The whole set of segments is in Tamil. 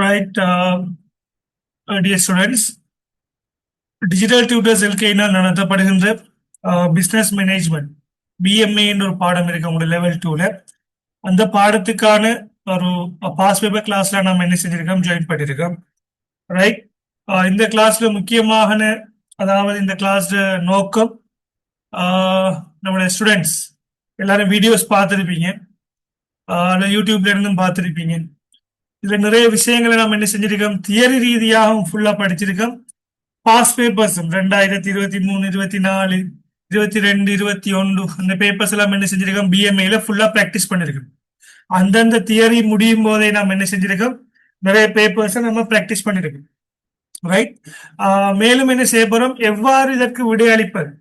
Right, dear students, digital tutors எல்கையினால் நடத்தப்படுகின்ற பிஸ்னஸ் மேனேஜ்மெண்ட் பிஎம்ஏ என்ற ஒரு பாடம் இருக்கு உங்களோட லெவல் 2ல. அந்த பாடத்துக்கான ஒரு பாஸ் பேப்பர் கிளாஸ்ல நம்ம என்ன செஞ்சிருக்கோம், ஜாயின் பண்ணியிருக்கோம். ரைட், இந்த கிளாஸ்ல முக்கியமான, அதாவது இந்த கிளாஸ் நோக்கம், நம்மளுடைய ஸ்டூடெண்ட்ஸ் எல்லாரும் வீடியோஸ் பார்த்துருப்பீங்க, யூடியூப்ல இருந்தும் பார்த்துருப்பீங்க. இதுல நிறைய விஷயங்களை நம்ம என்ன செஞ்சிருக்கோம், தியரி ரீதியாகவும் ஃபுல்லா படிச்சிருக்கோம். பாஸ் பேப்பர்ஸ் 2023, 24, 22, 21 அந்த பேப்பர்ஸ் எல்லாம் என்ன செஞ்சிருக்கோம், பிஎம்ஏல ஃபுல்லா பிராக்டிஸ் பண்ணிருக்கோம். அந்தந்த தியரி முடியும் போதே நம்ம என்ன செஞ்சிருக்கோம், நிறைய பேப்பர்ஸ் நம்ம பிராக்டிஸ் பண்ணிருக்கோம். ரைட், மேலும் என்ன செய்ய போறோம், எவ்வாறு இதற்கு விடையளிப்பது,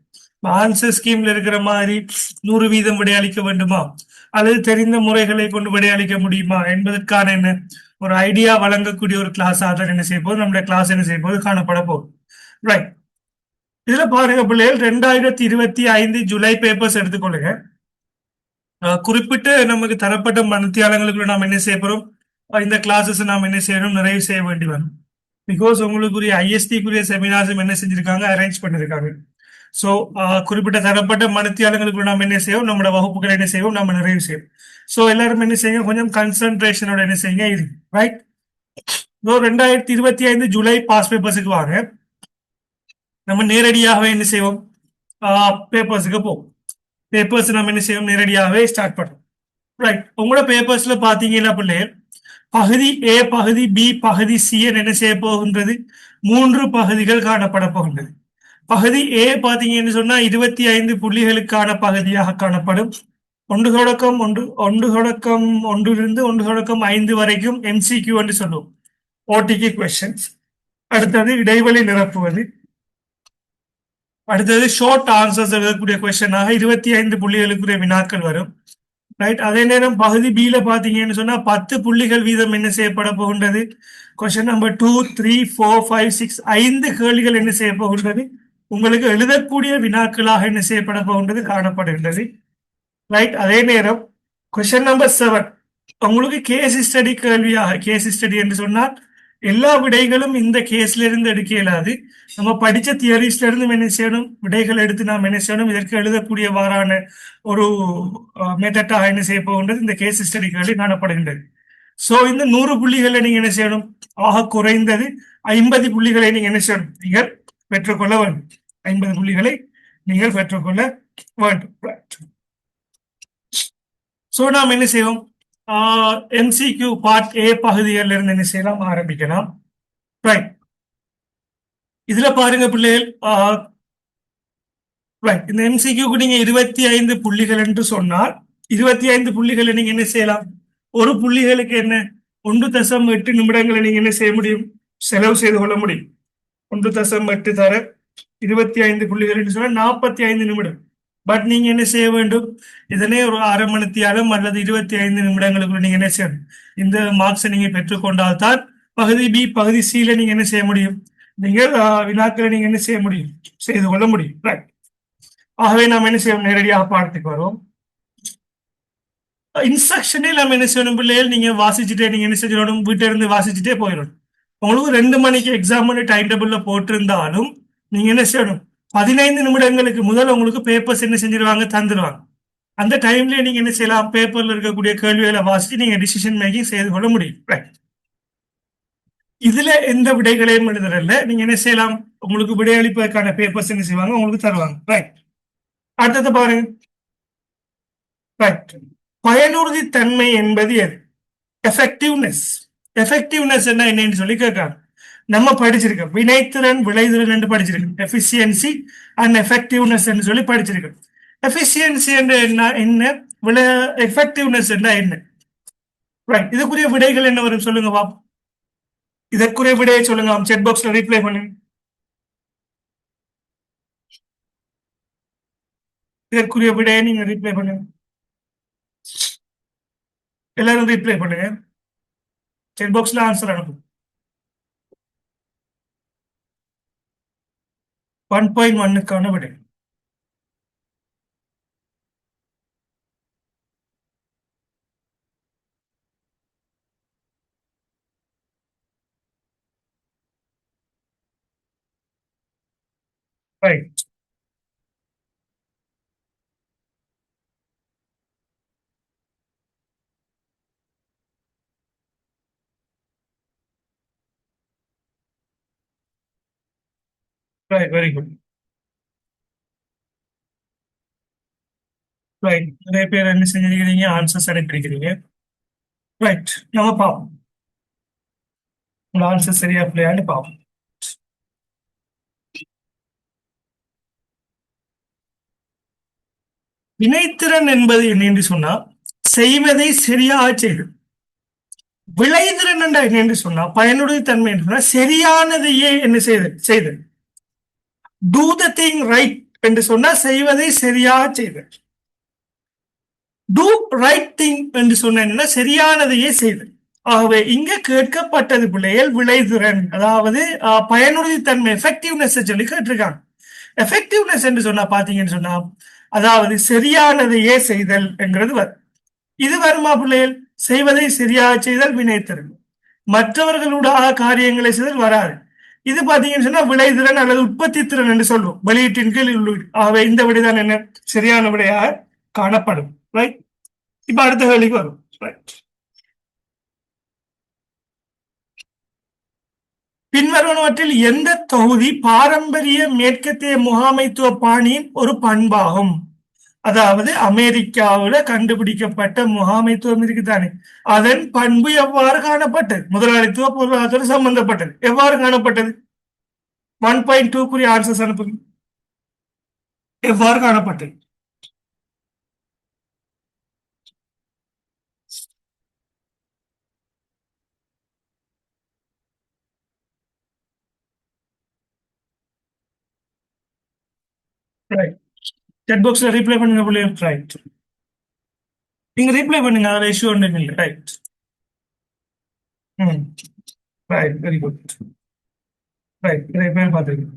ஆன்சர் ஸ்கீம்ல இருக்கிற மாதிரி 100% விடையளிக்க வேண்டுமா அல்லது தெரிந்த முறைகளை கொண்டு விடையளிக்க முடியுமா என்பதற்கான என்ன ஒரு ஐடியா வழங்கக்கூடிய ஒரு கிளாஸ் தான் என்ன செய்ய போது, நம்முடைய கிளாஸ் என்ன செய்ய போது காணப்பட போகுது. ரைட், இதுல பாருங்க பிள்ளைகள், 2025 ஜூலை பேப்பர்ஸ் எடுத்துக்கொள்ளுங்க. குறிப்பிட்ட நமக்கு தரப்பட்ட மனத்தியாளங்களுக்குள்ள நாம் என்ன செய்ய போறோம், இந்த கிளாஸஸ் நாம் என்ன செய்யணும், நிறைவு செய்ய வேண்டி வரும். பிகாஸ் உங்களுக்குரிய ஐஎஸ்டிக்குரிய செமினார்ஸ் என்ன செஞ்சிருக்காங்க, அரேஞ்ச் பண்ணிருக்காங்க. ஸோ குறிப்பிட்ட தரப்பட்ட மனத்தியாளங்களுக்கு நாம் என்ன செய்வோம், நம்மளோட வகுப்புகளை என்ன செய்வோம், நம்ம நிறைவு செய்வோம். ஸோ எல்லாரும் என்ன செய்யுங்க, கொஞ்சம் கன்சன்ட்ரேஷனோட என்ன செய்யுங்க இது. ரைட், 2025 ஜூலை பாஸ் பேப்பர்ஸுக்கு வாங்க. நம்ம நேரடியாகவே என்ன செய்வோம், பேப்பர்ஸுக்கு போவோம். பேப்பர்ஸ் நம்ம என்ன செய்வோம், நேரடியாகவே ஸ்டார்ட் பண்ணுறோம். ரைட், உங்களோட பேப்பர்ஸ்ல பாத்தீங்கன்னா பிள்ளைகள், பகுதி ஏ, பகுதி பி, பகுதி சி என்ன செய்ய போகின்றது, 3 பகுதிகள் காணப்பட போகின்றது. பகுதி ஏ பாத்தீங்கன்னு சொன்னா 25 புள்ளிகளுக்கான பகுதியாக காணப்படும். ஒன்று தொடக்கம் ஒன்றிலிருந்து 5 வரைக்கும் எம்சிக்யூ என்று சொல்லுவோம், ஓடிக்கு கொஸ்டின்ஸ். அடுத்தது இடைவெளி நிரப்புவது. அடுத்தது ஷார்ட் ஆன்சர்ஸ் எழுதக்கூடிய கொஸ்டினாக 25 புள்ளிகளுக்குரிய வினாக்கள் வரும். ரைட், அதே நேரம் பகுதி பில பாத்தீங்கன்னு சொன்னா 10 புள்ளிகள் வீதம் என்ன செய்யப்பட போகின்றது, கொஸ்டின் நம்பர் 2, 3, 4, 5, 6 5 கேள்விகள் என்ன செய்ய போகின்றது, உங்களுக்கு எழுதக்கூடிய வினாக்களாக என்ன செய்யப்பட போகின்றது, காணப்படுகின்றது. ரைட், அதே நேரம் கொஸ்டின் நம்பர் 7 உங்களுக்கு கேஸ் ஸ்டடி கேள்வியாக, கேஸ் ஸ்டடி என்று சொன்னால் எல்லா விடைகளும் இந்த கேஸ்ல இருந்து எடுக்க இயலாது. நம்ம படிச்ச தியரிஸ்ல இருந்து என்ன செய்யணும், விடைகள் எடுத்து நாம் என்ன செய்யணும், இதற்கு எழுதக்கூடியவாறான ஒரு மெத்தட்டாக என்ன செய்ய போகின்றது, இந்த கேஸ் ஸ்டடி கேள்வி காணப்படுகின்றது. ஸோ இந்த 100 புள்ளிகளை நீங்க என்ன செய்யணும், ஆக குறைந்தது 50 புள்ளிகளை நீங்க என்ன செய்யணும், நீங்கள் பெற்றுக்கொள்ள வேண்டும். 50 புள்ளிகளை நீங்கள் பெற்றுக்கொள்ள வேண்டும். ஸோ நாம் என்ன செய்வோம், எம்சிக்யூ பார்ட் ஏ பகுதிகளில் இருந்து என்ன செய்யலாம், ஆரம்பிக்கலாம். ரைட், இதுல பாருங்க பிள்ளைகள், ரைட், இந்த எம்சிக்யூக்கு நீங்க 25 புள்ளிகள் என்று சொன்னால் 25 புள்ளிகளை நீங்க என்ன செய்யலாம், ஒரு புள்ளிகளுக்கு என்ன 1.8 நிமிடங்களை நீங்க என்ன செய்ய முடியும், செலவு செய்து கொள்ள முடியும். 1.8 தர 25 புள்ளிகள் என்று சொன்னால் 45 நிமிடம். பட் நீங்க என்ன செய்ய வேண்டும், இதனே ஒரு அரை மணித்தியாலும் அல்லது 25 நிமிடங்களுக்குள்ள நீங்க என்ன செய்யணும், இந்த மார்க்ஸை நீங்க பெற்றுக்கொண்டால் தான் பகுதி பி, பகுதி சில நீங்க என்ன செய்ய முடியும், நீங்கள் வினாக்களை நீங்க என்ன செய்ய முடியும், செய்து கொள்ள முடியும். ரைட், ஆகவே நாம் என்ன செய்வோம், நேரடியாக பாடத்துக்கு வருவோம். இன்ஸ்ட்ரக்ஷனே நம்ம என்ன செய்யணும் பிள்ளைகள், நீங்க வாசிச்சுட்டே நீங்க என்ன செஞ்சிடணும், வீட்டில இருந்து வாசிச்சுட்டே போயிடணும். உங்களுக்கு 2 மணிக்கு எக்ஸாம் டைம் டேபிள்ல போட்டிருந்தாலும் நீங்க என்ன செய்யணும், 15 நிமிடங்களுக்கு முதல் உங்களுக்கு பேப்பர்ஸ் என்ன செஞ்சிருவாங்க, தந்துடுவாங்க. அந்த டைம்ல நீங்க என்ன செய்யலாம், பேப்பர்ல இருக்கக்கூடிய கேள்விகளை வாசிச்சு நீங்க டிசிஷன் மேக்கிங் செய்து கொள்ள முடியும். இதுல எந்த விடைகளையும் எழுதுறதில்ல, நீங்க என்ன செய்யலாம், உங்களுக்கு விடையளிப்பதற்கான பேப்பர்ஸ் என்ன செய்வாங்க, உங்களுக்கு தருவாங்க. ரைட், அடுத்தது பாருங்க. ரைட், பயனுறுதி தன்மை என்பது எது, எஃபெக்டிவ்னஸ். எஃபெக்டிவ்னஸ் என்னன்னு சொல்லி கேட்கறாங்க. நம்ம படிச்சிருக்கோம், வினைத்திறன் விளைதிறன் என்று படிச்சிருக்கோம், எஃபிசியன்சி அண்ட் எஃபெக்டிவ்னஸ் என்று சொல்லி படிச்சிருக்கோம். எஃபிசியன்சி என்று என்ன, எஃபெக்டிவ்னஸ் என்ன. ரைட், இதுக்குரிய விடைகள் என்ன வரும் சொல்லுங்க பாப்போம். இதற்குரிய விடையை சொல்லுங்க, செட் பாக்ஸ்ல ரீப்ளை பண்ணுங்க. இதற்குரிய விடையை நீங்க ரீப்ளை பண்ணுங்க, எல்லாரும் ரீப்ளை பண்ணுங்க, செட் பாக்ஸ்ல ஆன்சர் அனுப்புங்க. 1.1க்கான விடை. Right. Right. Very good. Right. நிறைய பேர் என்ன செஞ்சிருக்கிறீங்க, ஆன்சர் செலக்ட் பண்ணிக்கிறீங்க. ரைட். நம்ம பார்ப்போம் உங்க ஆன்சர் சரியா இல்லையான்னு பார்ப்போம். வினைத்திறன் என்பது என்ன என்று சொன்னா செய்வதை சரியாக செய்து. விளைதிறன் என்ற என்ன என்று சொன்னா பயனுடைய தன்மை என்று சொன்னா சரியானதையே என்ன செய்தல். டூ த திங் ரைட் என்று சொன்னா செய்வதை சரியாக செய்தல். டூ ரைட் திங் என்று சொன்ன என்னன்னா சரியானதையே செய்தல். ஆகவே இங்க கேட்கப்பட்டது பிள்ளைகள் விளைதிறன், அதாவது பயனுறுதி தன்மை, எஃபெக்டிவ்னஸ் சொல்லி கேட்டிருக்காங்க. எஃபெக்டிவ்னஸ் என்று சொன்னா பாத்தீங்கன்னு சொன்னா அதாவது சரியானதையே செய்தல் என்கிறது வரும். இது வருமா பிள்ளைகள்? செய்வதை சரியாக செய்தல் வினைத்திறன். மற்றவர்களோட காரியங்களை செய்தல் வராது. இது பாத்தீங்கன்னு சொன்னா விளைதிறன் அல்லது உற்பத்தி திறன் என்று சொல்லுவோம். வெளியீட்டின் கீழ் உள்ளீடு. ஆகவே இந்த விடைதான் என்ன சரியான விடையாக காணப்படும். ரைட். இப்ப அடுத்த கேள்விக்கு வரும். ரைட். பின்வருவனவற்றில் எந்த தொகுதி பாரம்பரிய மேற்கத்திய முகாமைத்துவ பாணியின் ஒரு பண்பாகும்? அதாவது அமெரிக்காவில் கண்டுபிடிக்கப்பட்ட முகாமைத்துவம் இருக்குதானே, அதன் பண்பு எவ்வாறு காணப்பட்டது? முதலாளித்துவ பொருளாதார சம்பந்தப்பட்டது. எவ்வாறு காணப்பட்டது? 1.2 ஆன்சர்ஸ் அனுப்புங்க. எவ்வாறு காணப்பட்டது? ரைட். செட் பாக்ஸ்ல ரீப்ளை பண்ணுங்க பிள்ளைங்க. ரைட். நீங்க ரீப்ளை பண்ணுங்க, அதில் இஷ்யூ ஒன்றும் இல்லை. ரைட். ம். ரைட். Very good. ரைட். நிறைய பேர் பார்த்துருக்கீங்க.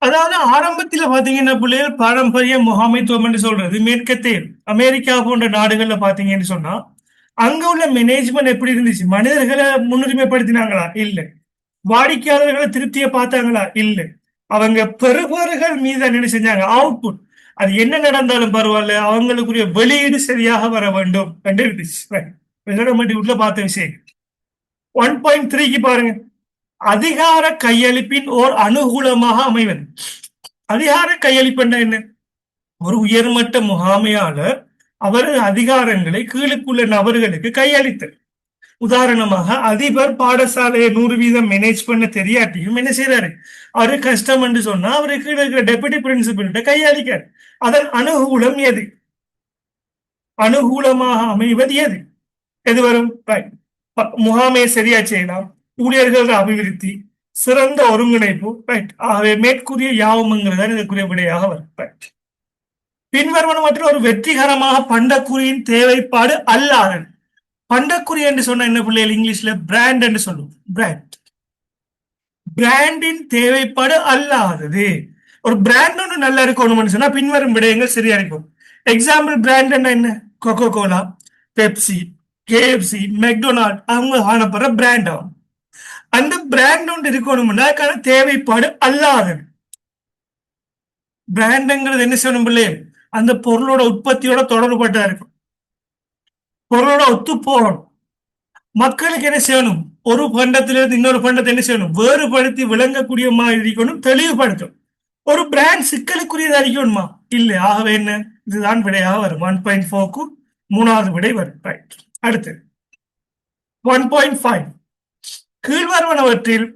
அதாவது ஆரம்பத்துல பாத்தீங்கன்னா பிள்ளைகள் பாரம்பரிய முகாமைத்துவம் என்று சொல்றது மேற்கத்திய அமெரிக்கா போன்ற நாடுகள்ல பாத்தீங்கன்னு சொன்னா அங்க உள்ள மேனேஜ்மெண்ட் எப்படி இருந்துச்சு? மனிதர்களை முன்னுரிமைப்படுத்தினாங்களா? இல்ல. வாடிக்கையாளர்களை திருப்தியை பார்த்தாங்களா? இல்ல. அவங்க பெறுபவர்கள் மீது என்ன செஞ்சாங்க? அவுட்புட். அது என்ன நடந்தாலும் பரவாயில்ல, அவங்களுக்குரிய வெளியீடு சரியாக வர வேண்டும் என்று இருந்துச்சு. உள்ள பார்த்த விஷயம். 1.3க்கு பாருங்க. அதிகார கையளிப்பின் ஓர் அனுகூலமாக அமைவது. அதிகார கையளிப்பு என்ன? ஒரு உயர்மட்ட முகாமையாளர் அவரது அதிகாரங்களை கீழுக்குள்ள நபர்களுக்கு கையளித்தல். உதாரணமாக அதிபர் பாடசாலையை 100% மேனேஜ் பண்ண தெரியாட்டியும் என்ன செய்யறாரு? அவரு கஷ்டம் என்று சொன்னா அவருக்கு இருக்கிற டெபுட்டி பிரின்சிபல்கிட்ட கையளிக்காரு. அதன் அனுகூலம் எது? அனுகூலமாக அமைவது எது? எது வரும்? Right. முகாமையை சரியா செய்யலாம், ஊழியர்கள் அபிவிருத்தி, சிறந்த ஒருங்கிணைப்பு. ரைட். ஆகவே மேற்கூறிய யாவும்ங்கிறத இதற்குரிய விடையாக வரும். ரைட். பின்வருவனவற்றில் ஒரு வெற்றிகரமாக பண்டக்குறியின் தேவைப்பாடு அல்லாதது. பண்டக்குறி என்று சொன்ன என்ன பிள்ளைகள்? இங்கிலீஷ்ல பிராண்ட் என்று சொல்லுவோம். பிராண்ட். பிராண்டின் தேவைப்பாடு அல்லாதது. ஒரு பிராண்ட் ஒன்று நல்லா இருக்கணும்னு சொன்னா பின்வரும் விடயங்கள் சரியா இருக்கும். எக்ஸாம்பிள் பிராண்ட் என்ன? Coca Cola, Pepsi, KFC, McDonald அவங்க காணப்படுற பிராண்ட் ஆகும். அந்த பிராண்ட் ஒன்று இருக்கணும்னா அதுக்கான தேவைப்பாடு அல்லாதது. பிராண்டுங்கிறது என்ன செய்யணும் பிள்ளைகள்? அந்த பொருளோட உற்பத்தியோட தொடர்புபட்டா இருக்கும். பொருளோட ஒத்து போகணும். மக்களுக்கு என்ன செய்யணும்? ஒரு பண்டத்திலிருந்து இன்னொரு பண்டத்தை என்ன செய்யணும்? வேறுபடுத்தி விளங்கக்கூடிய மாதிரி இருக்கணும், தெளிவுபடுத்தும். ஒரு பிராண்ட் சிக்கலுக்குரியதா இருக்கணுமா? இல்லை. ஆகவே என்ன? இதுதான் விடையாக வரும். 1.4க்கு மூணாவது விடை வரும். ரைட். அடுத்து 1.5. கீழ்வருவனவற்றில்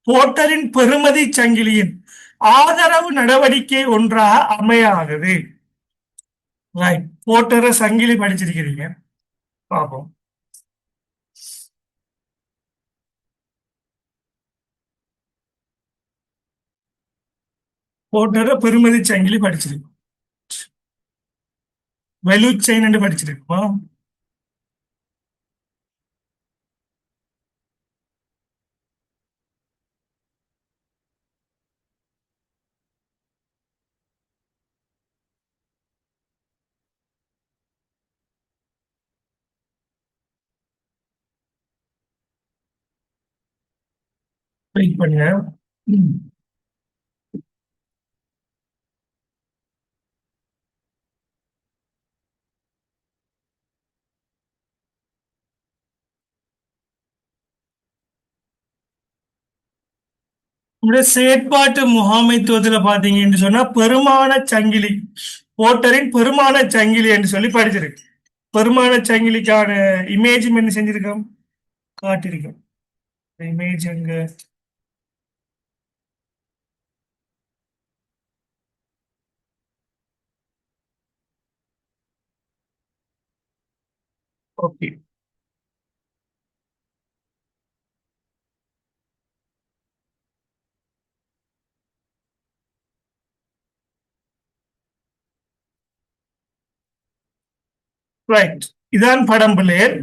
போர்ட்டரின் பெறுமதி சங்கிலியின் ஆதரவு நடவடிக்கை ஒன்றாக அமையாதது. ரைட். போர்ட்டரை சங்கிலி படிச்சிருக்கிறீங்க, பார்ப்போம். போர்ட்டரை பெறுமதி சங்கிலி படிச்சிருக்கோம். வெலு செயின் என்று படிச்சிருக்கோம். வெயிட் பண்ணுங்க. ம். இந்த செயற்பாட்டு முகாமைத்துவத்துல பாத்தீங்கன்னு சொன்னா பெருமான சங்கிலி, போர்ட்டரின் பெருமான சங்கிலி என்று சொல்லி படிச்சிருக்கு. பெருமான சங்கிலிக்கான இமேஜ் என்ன செஞ்சிருக்கோம், காட்டியிருக்கோம். இமேஜ் எங்க, ஓகே. ரைட், இதான் படம் பிள்ளையர்.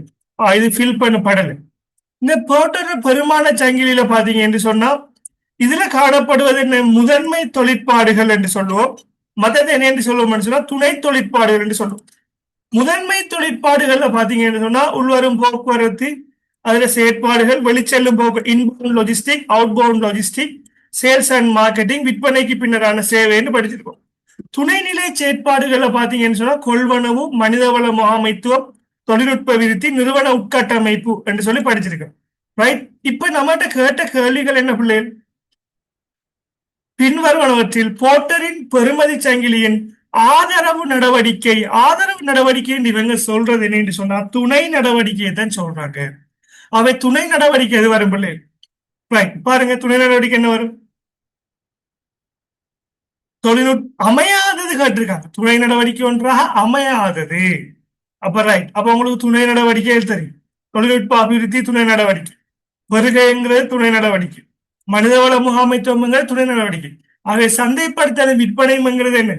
இது ஃபில் பண்ண படல். இந்த போர்ட்டர் பெருமான சங்கிலியில பாத்தீங்க என்று சொன்னா இதுல காணப்படுவது என்ன, முதன்மை தொழிற்பாடுகள் என்று சொல்லுவோம். மற்றது என்ன என்று சொல்லுவோம் சொன்னா துணை தொழிற்பாடுகள் என்று சொல்லுவோம். முதன்மை தொழிற்பாடுகள்ல பாத்தீங்கன்னு சொன்னா உள்வரும் போக்குவரத்து, அதுல செயற்பாடுகள், வெளிச்செல்லும் போக்கு, inbound logistic, outbound logistic, sales and marketing, விற்பனைக்கு பின்னரான சேவைன்னு படிச்சிருக்கோம். துணைநிலை செயற்பாடுகள்ல பாத்தீங்கன்னு சொன்னா கொள்வனவு, மனிதவள முகாமைத்துவம், தொழில்நுட்ப விருத்தி, நிறுவன உட்கட்டமைப்பு என்று சொல்லி படிச்சிருக்கோம். ரைட். இப்ப நம்மகிட்ட கேட்ட கேள்விகள் என்ன பிள்ளைகள், பின்வருவனவற்றில் போர்ட்டரின் பெறுமதி சங்கிலியின் ஆதரவு நடவடிக்கை, ஆதரவு நடவடிக்கை இவங்க சொல்றது என்னன்னு சொன்னா துணை நடவடிக்கையை தான் சொல்றாங்க. அவை துணை நடவடிக்கை எது வரும் பிள்ளை, பாருங்க துணை நடவடிக்கை என்ன வரும், தொழில்நுட்ப அமையாதது கேட்டிருக்காங்க. துணை நடவடிக்கை ஒன்றாக அமையாதது. அப்ப ரைட், அப்ப உங்களுக்கு துணை நடவடிக்கை தெரியும். தொழில்நுட்ப அபிவிருத்தி துணை நடவடிக்கை, வருகைங்கிறது துணை நடவடிக்கை, மனிதவள முகாமைத்துவம் துணை நடவடிக்கை. ஆகவே சந்தைப்படுத்தல் விற்பனைங்கிறது என்ன,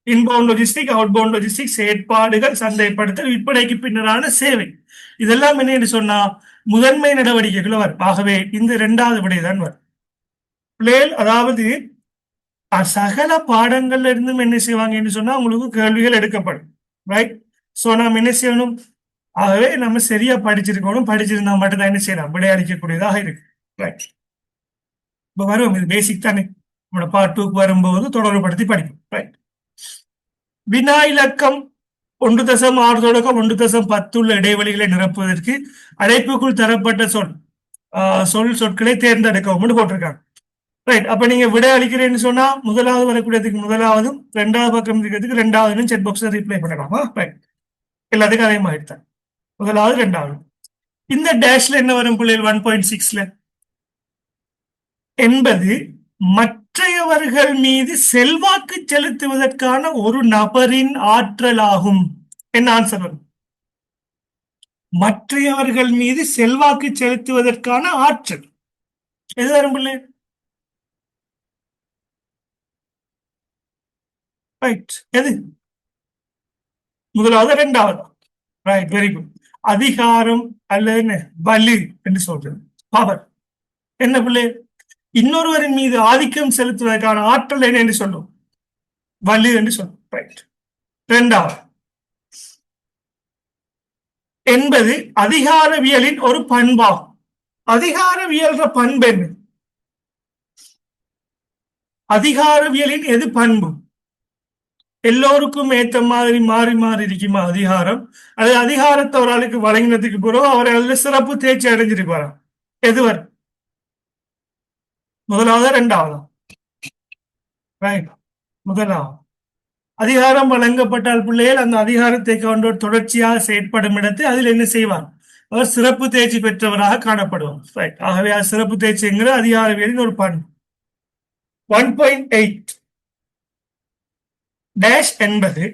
inbound logistic, outbound logistic, செயற்பாடுகள், சந்தைப்படுத்தல், விற்பனைக்கு பின்னரான சேவை, இதெல்லாம் என்ன சொன்னா முதன்மை நடவடிக்கைகள் வரும். ஆகவே இந்த இரண்டாவது விடைதான் வரும் பிள்ளைகள். அதாவது சகல பாடங்கள்ல இருந்தும் என்ன செய்வாங்கன்னு சொன்னா உங்களுக்கு கேள்விகள் எடுக்கப்படும். ரைட். சோ நாம் என்ன செய்யணும், ஆகவே நம்ம சரியா படிச்சிருக்கணும். படிச்சிருந்தா மட்டும்தான் என்ன செய்யலாம், விடையளிக்கக்கூடியதாக இருக்கு. ரைட். இப்ப வரும், இது பேசிக் தானே, நம்மளோட பார்ட் 2க்கு வரும்போது தொடர்புபடுத்தி படிப்போம். ரைட். வினா இலக்கம் 1.6 தொடக்கம் 1.10 உள்ள இடைவெளிகளை நிரப்புவதற்கு அடைப்புக்குள் தரப்பட்ட சொற்களை தேர்ந்தெடுக்கவும் போட்டிருக்காங்க. ரைட். அப்ப நீங்க விடை அளிக்கிறேன்னு சொன்னா முதலாவது வரக்கூடியதுக்கு முதலாவதும், ரெண்டாவது பக்கம் இருக்கிறதுக்கு ரெண்டாவது செட் பாக்ஸ்ல ரிப்ளை பண்ணலாமா. ரைட். எல்லாத்துக்கும் அதே மாதிரி தான், முதலாவது ரெண்டாவது. இந்த டேஷ்ல என்ன வரும் பிள்ளைகள், 1.6ல என்பது மற்றையவர்கள் மீது செல்வாக்கு செலுத்துவதற்கான ஒரு நபரின் ஆற்றலாகும். என்ன ஆன்சர் வரும், மற்றையவர்கள் மீது செல்வாக்கு செலுத்துவதற்கான ஆற்றல் எது வரும் பிள்ளை, ரைட். எது முதலாவது ரெண்டாவது, ரைட், வெரி குட். அதிகாரம் அல்லது என்ன வலு என்று சொல்றது, பவர். என்ன பிள்ளை, இன்னொருவரின் மீது ஆதிக்கம் செலுத்துவதற்கான ஆற்றல் என்ன என்று சொல்லும், வலு என்று சொல்லும். ரைட். இரண்டாவது என்பது அதிகாரவியலின் ஒரு பண்பாகும். அதிகாரவியல் பண்பு என்ன, அதிகாரவியலின் எது பண்பு, எல்லோருக்கும் ஏத்த மாதிரி மாறி மாறி இருக்குமா அதிகாரம், அது அதிகாரத்தை ஒரு ஆளுக்கு வழங்கினதுக்கு பிறகு அவர் அதுல சிறப்பு தேர்ச்சி அடைஞ்சிருப்பாரா, எதுவர் முதலாவது ரெண்டாவது, ரைட். முதலாவது அதிகாரம் வழங்கப்பட்டால் பிள்ளைகள் அந்த அதிகாரத்தை கொண்டு தொடர்ச்சியாக செயற்படும் இடத்து அதில் என்ன செய்வார், அவர் சிறப்பு தேர்ச்சி பெற்றவராக காணப்படுவார். ரைட். ஆகவே சிறப்பு தேர்ச்சிங்கிற அதிகாரவியலின் ஒரு பண்பு. 1.8 டேஷ் என்பது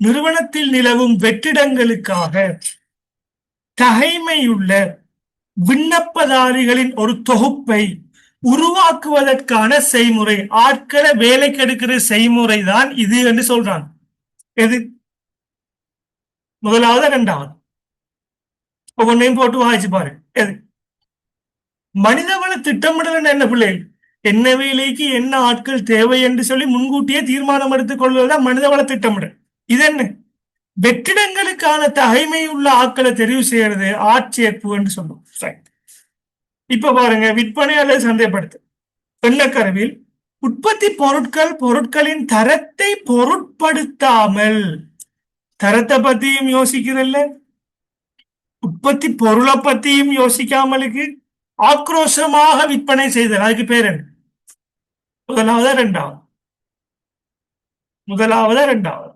நிறுவனத்தில் நிலவும் வெற்றிடங்களுக்காக தகைமையுள்ள விண்ணப்பதாரிகளின் ஒரு தொகுப்பை உருவாக்குவதற்கான செய்முறை, ஆட்களை வேலைக்கு எடுக்கிற செய்முறை தான் இது என்று சொல்றாங்க. எது முதலாவது ரெண்டாவது, ஒவ்வொன்றையும் போட்டு வாய்ச்சி பாரு. எது மனிதவள திட்டமிடல் என்ன பிள்ளைகள், என்ன வேலைக்கு என்ன ஆட்கள் தேவை என்று சொல்லி முன்கூட்டியே தீர்மானம் எடுத்துக் கொள்வதுதான் மனிதவள திட்டமிடல். இது என்ன, வெற்றிடங்களுக்கான தகைமை உள்ள ஆட்களை தெரிவு செய்யறது ஆட்சேர்ப்பு என்று சொல்லுவோம். இப்ப பாருங்க, விற்பனை அல்லது சந்தைப்படுத்து எண்ணக்கருவில் உற்பத்தி பொருட்களின் தரத்தை பொருட்படுத்தாமல், தரத்தை பத்தியும் யோசிக்கிறல்ல, உற்பத்தி பொருளை பத்தியும் யோசிக்காமலுக்கு ஆக்ரோஷமாக விற்பனை செய்தல், அதுக்கு பேர் என்ன, முதலாவதா ரெண்டாவது? முதலாவதா ரெண்டாவது?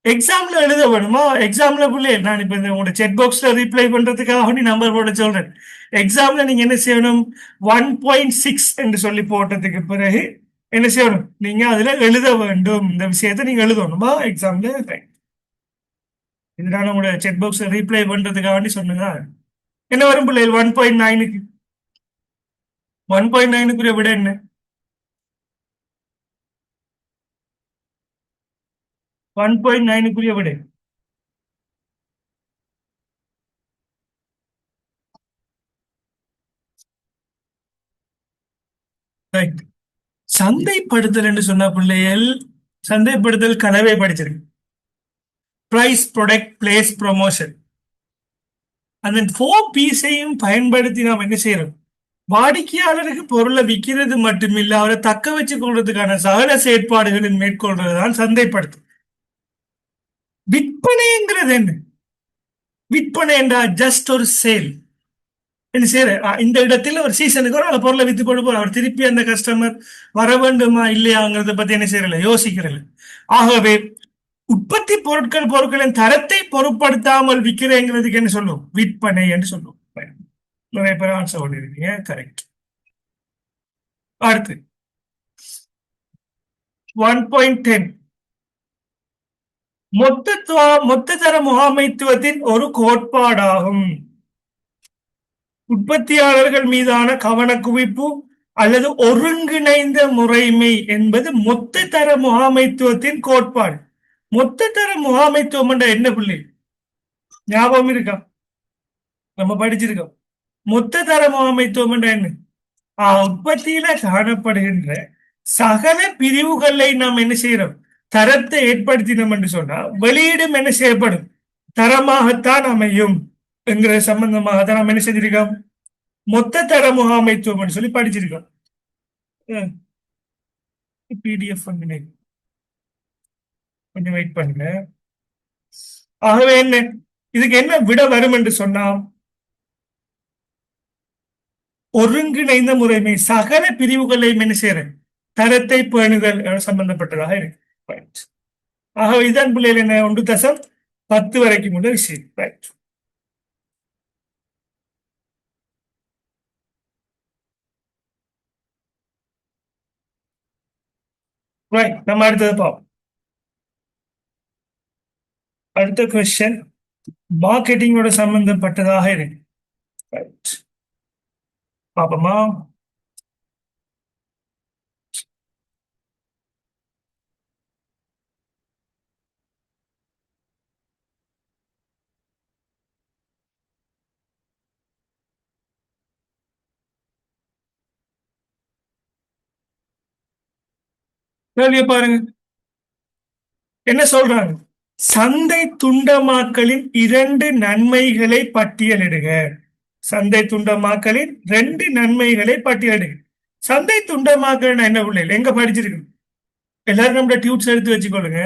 எக்ஸாம்ல எழுத வேணுமா? எக்ஸாம்ல பிள்ளை நான் இப்ப இந்த உங்களோட செக் பாக்ஸ்ல ரீப்ளை பண்றதுக்காக நீ நம்பர் போட சொல்றேன். எக்ஸாம்ல நீங்க என்ன செய்யணும்? 1.6 என்று சொல்லி போட்டதுக்கு பிறகு என்ன செய்யணும்? நீங்க அதுல எழுத வேண்டும். இந்த விஷயத்தை நீங்க எழுதணுமா எக்ஸாம்ல? இதுதான் உங்களோட செக் பாக்ஸ் ரீப்ளை பண்றதுக்காக வேண்டி சொன்னதா? என்ன வரும் பிள்ளைகள் 1.9க்கு? 1.9க்குரிய விட என்ன? 1.9க்குரிய விட ரைட். சந்தைப்படுத்தல் என்று சொன்ன பிள்ளைகள், சந்தைப்படுத்தல் கலவை படிச்சிருக்கு. Price, product, place, promotion. அந்த 4Pஸையும் பயன்படுத்தி நாம் என்ன செய்யறோம்? வாடிக்கையாளருக்கு பொருளை விற்கிறது மட்டுமில்ல, அவரை தக்க வச்சுக் கொள்றதுக்கான சகல செயற்பாடுகளில் மேற்கொள்றதுதான் சந்தைப்படுத்தல். விற்பனைங்கிறது என்ன? விற்பனை என்றால் ஜஸ்ட் ஒரு சேல். என்ன செய்யற? இந்த இடத்துல ஒரு சீசனுக்கு ஒரு பொருளை வித்து போட்டு போற, அவர் திருப்பி அந்த கஸ்டமர் வர வேண்டுமா இல்லையாங்கிறத பத்தி என்ன செய்யறல, யோசிக்கிறல. ஆகவே உற்பத்தி பொருட்களின் தரத்தை பொருட்படுத்தாமல் விற்கிறேங்கிறதுக்கு என்ன சொல்லுவோம்? விற்பனை என்று சொல்லுவோம். நிறைய பேர் ஆன்சர் பண்ணிருக்கீங்க, கரெக்ட். அடுத்து 1.10 மொத்த தர முகாமைத்துவத்தின் ஒரு கோட்பாடாகும். உற்பத்தியாளர்கள் மீதான கவனக்குவிப்பு அல்லது ஒருங்கிணைந்த முறைமை என்பது மொத்த தர முகாமைத்துவத்தின் கோட்பாடு. மொத்த தர முகாமைத்துவம் என்ற என்ன பிள்ளை ஞாபகம் இருக்கா? நம்ம படிச்சிருக்கோம். மொத்த தர முகாமைத்துவம் என்ற என்ன? உற்பத்தியில காணப்படுகின்ற சகல பிரிவுகளை நாம் என்ன செய்யறோம்? தரத்தை ஏற்படுத்தினோம் என்று சொன்னா வெளியீடும் என்ன செய்யப்படும்? தரமாகத்தான் அமையும் என்கிற சம்பந்தமாகத்தான் நாம் என்ன செஞ்சிருக்கோம்? மொத்த தர முகாமைத்துவம் சொல்லி படிச்சிருக்கோம். பிடிஎஃப் கொஞ்சம் வெயிட் பண்ணுங்க. ஆகவே என்ன இதுக்கு என்ன விட வரும் என்று சொன்னா, ஒருங்கிணைந்த முறைமை சகல பிரிவுகளையும் என்ன செய்யறேன்? தரத்தை பேணுதல் சம்பந்தப்பட்டதாக இருக்கு. ஆகவே இதன் பிள்ளைகள் என்ன 1.10 வரைக்கும் உள்ள விஷயம். ரைட். ரைட், நம்ம அடுத்தது பார்ப்போம். அடுத்த கொஸ்டின் மார்க்கெட்டிங்கோட சம்பந்தப்பட்டதாக இருக்கு. ரைட், பாப்போமா? கேள்வியை பாருங்க, என்ன சொல்றாங்க? சந்தை துண்டமாக்கலின் 2 நன்மைகளை பட்டியலிடுக. சந்தை துண்டமாக்கலின் 2 நன்மைகளை பட்டியலிடுக. சந்தை துண்டமாக்கல் என்ன பிள்ளைகள் எங்க படிச்சிருக்கு? எல்லாரும் நம்ம டியூட்ஸ் எடுத்து வச்சுக்கொள்ளுங்க.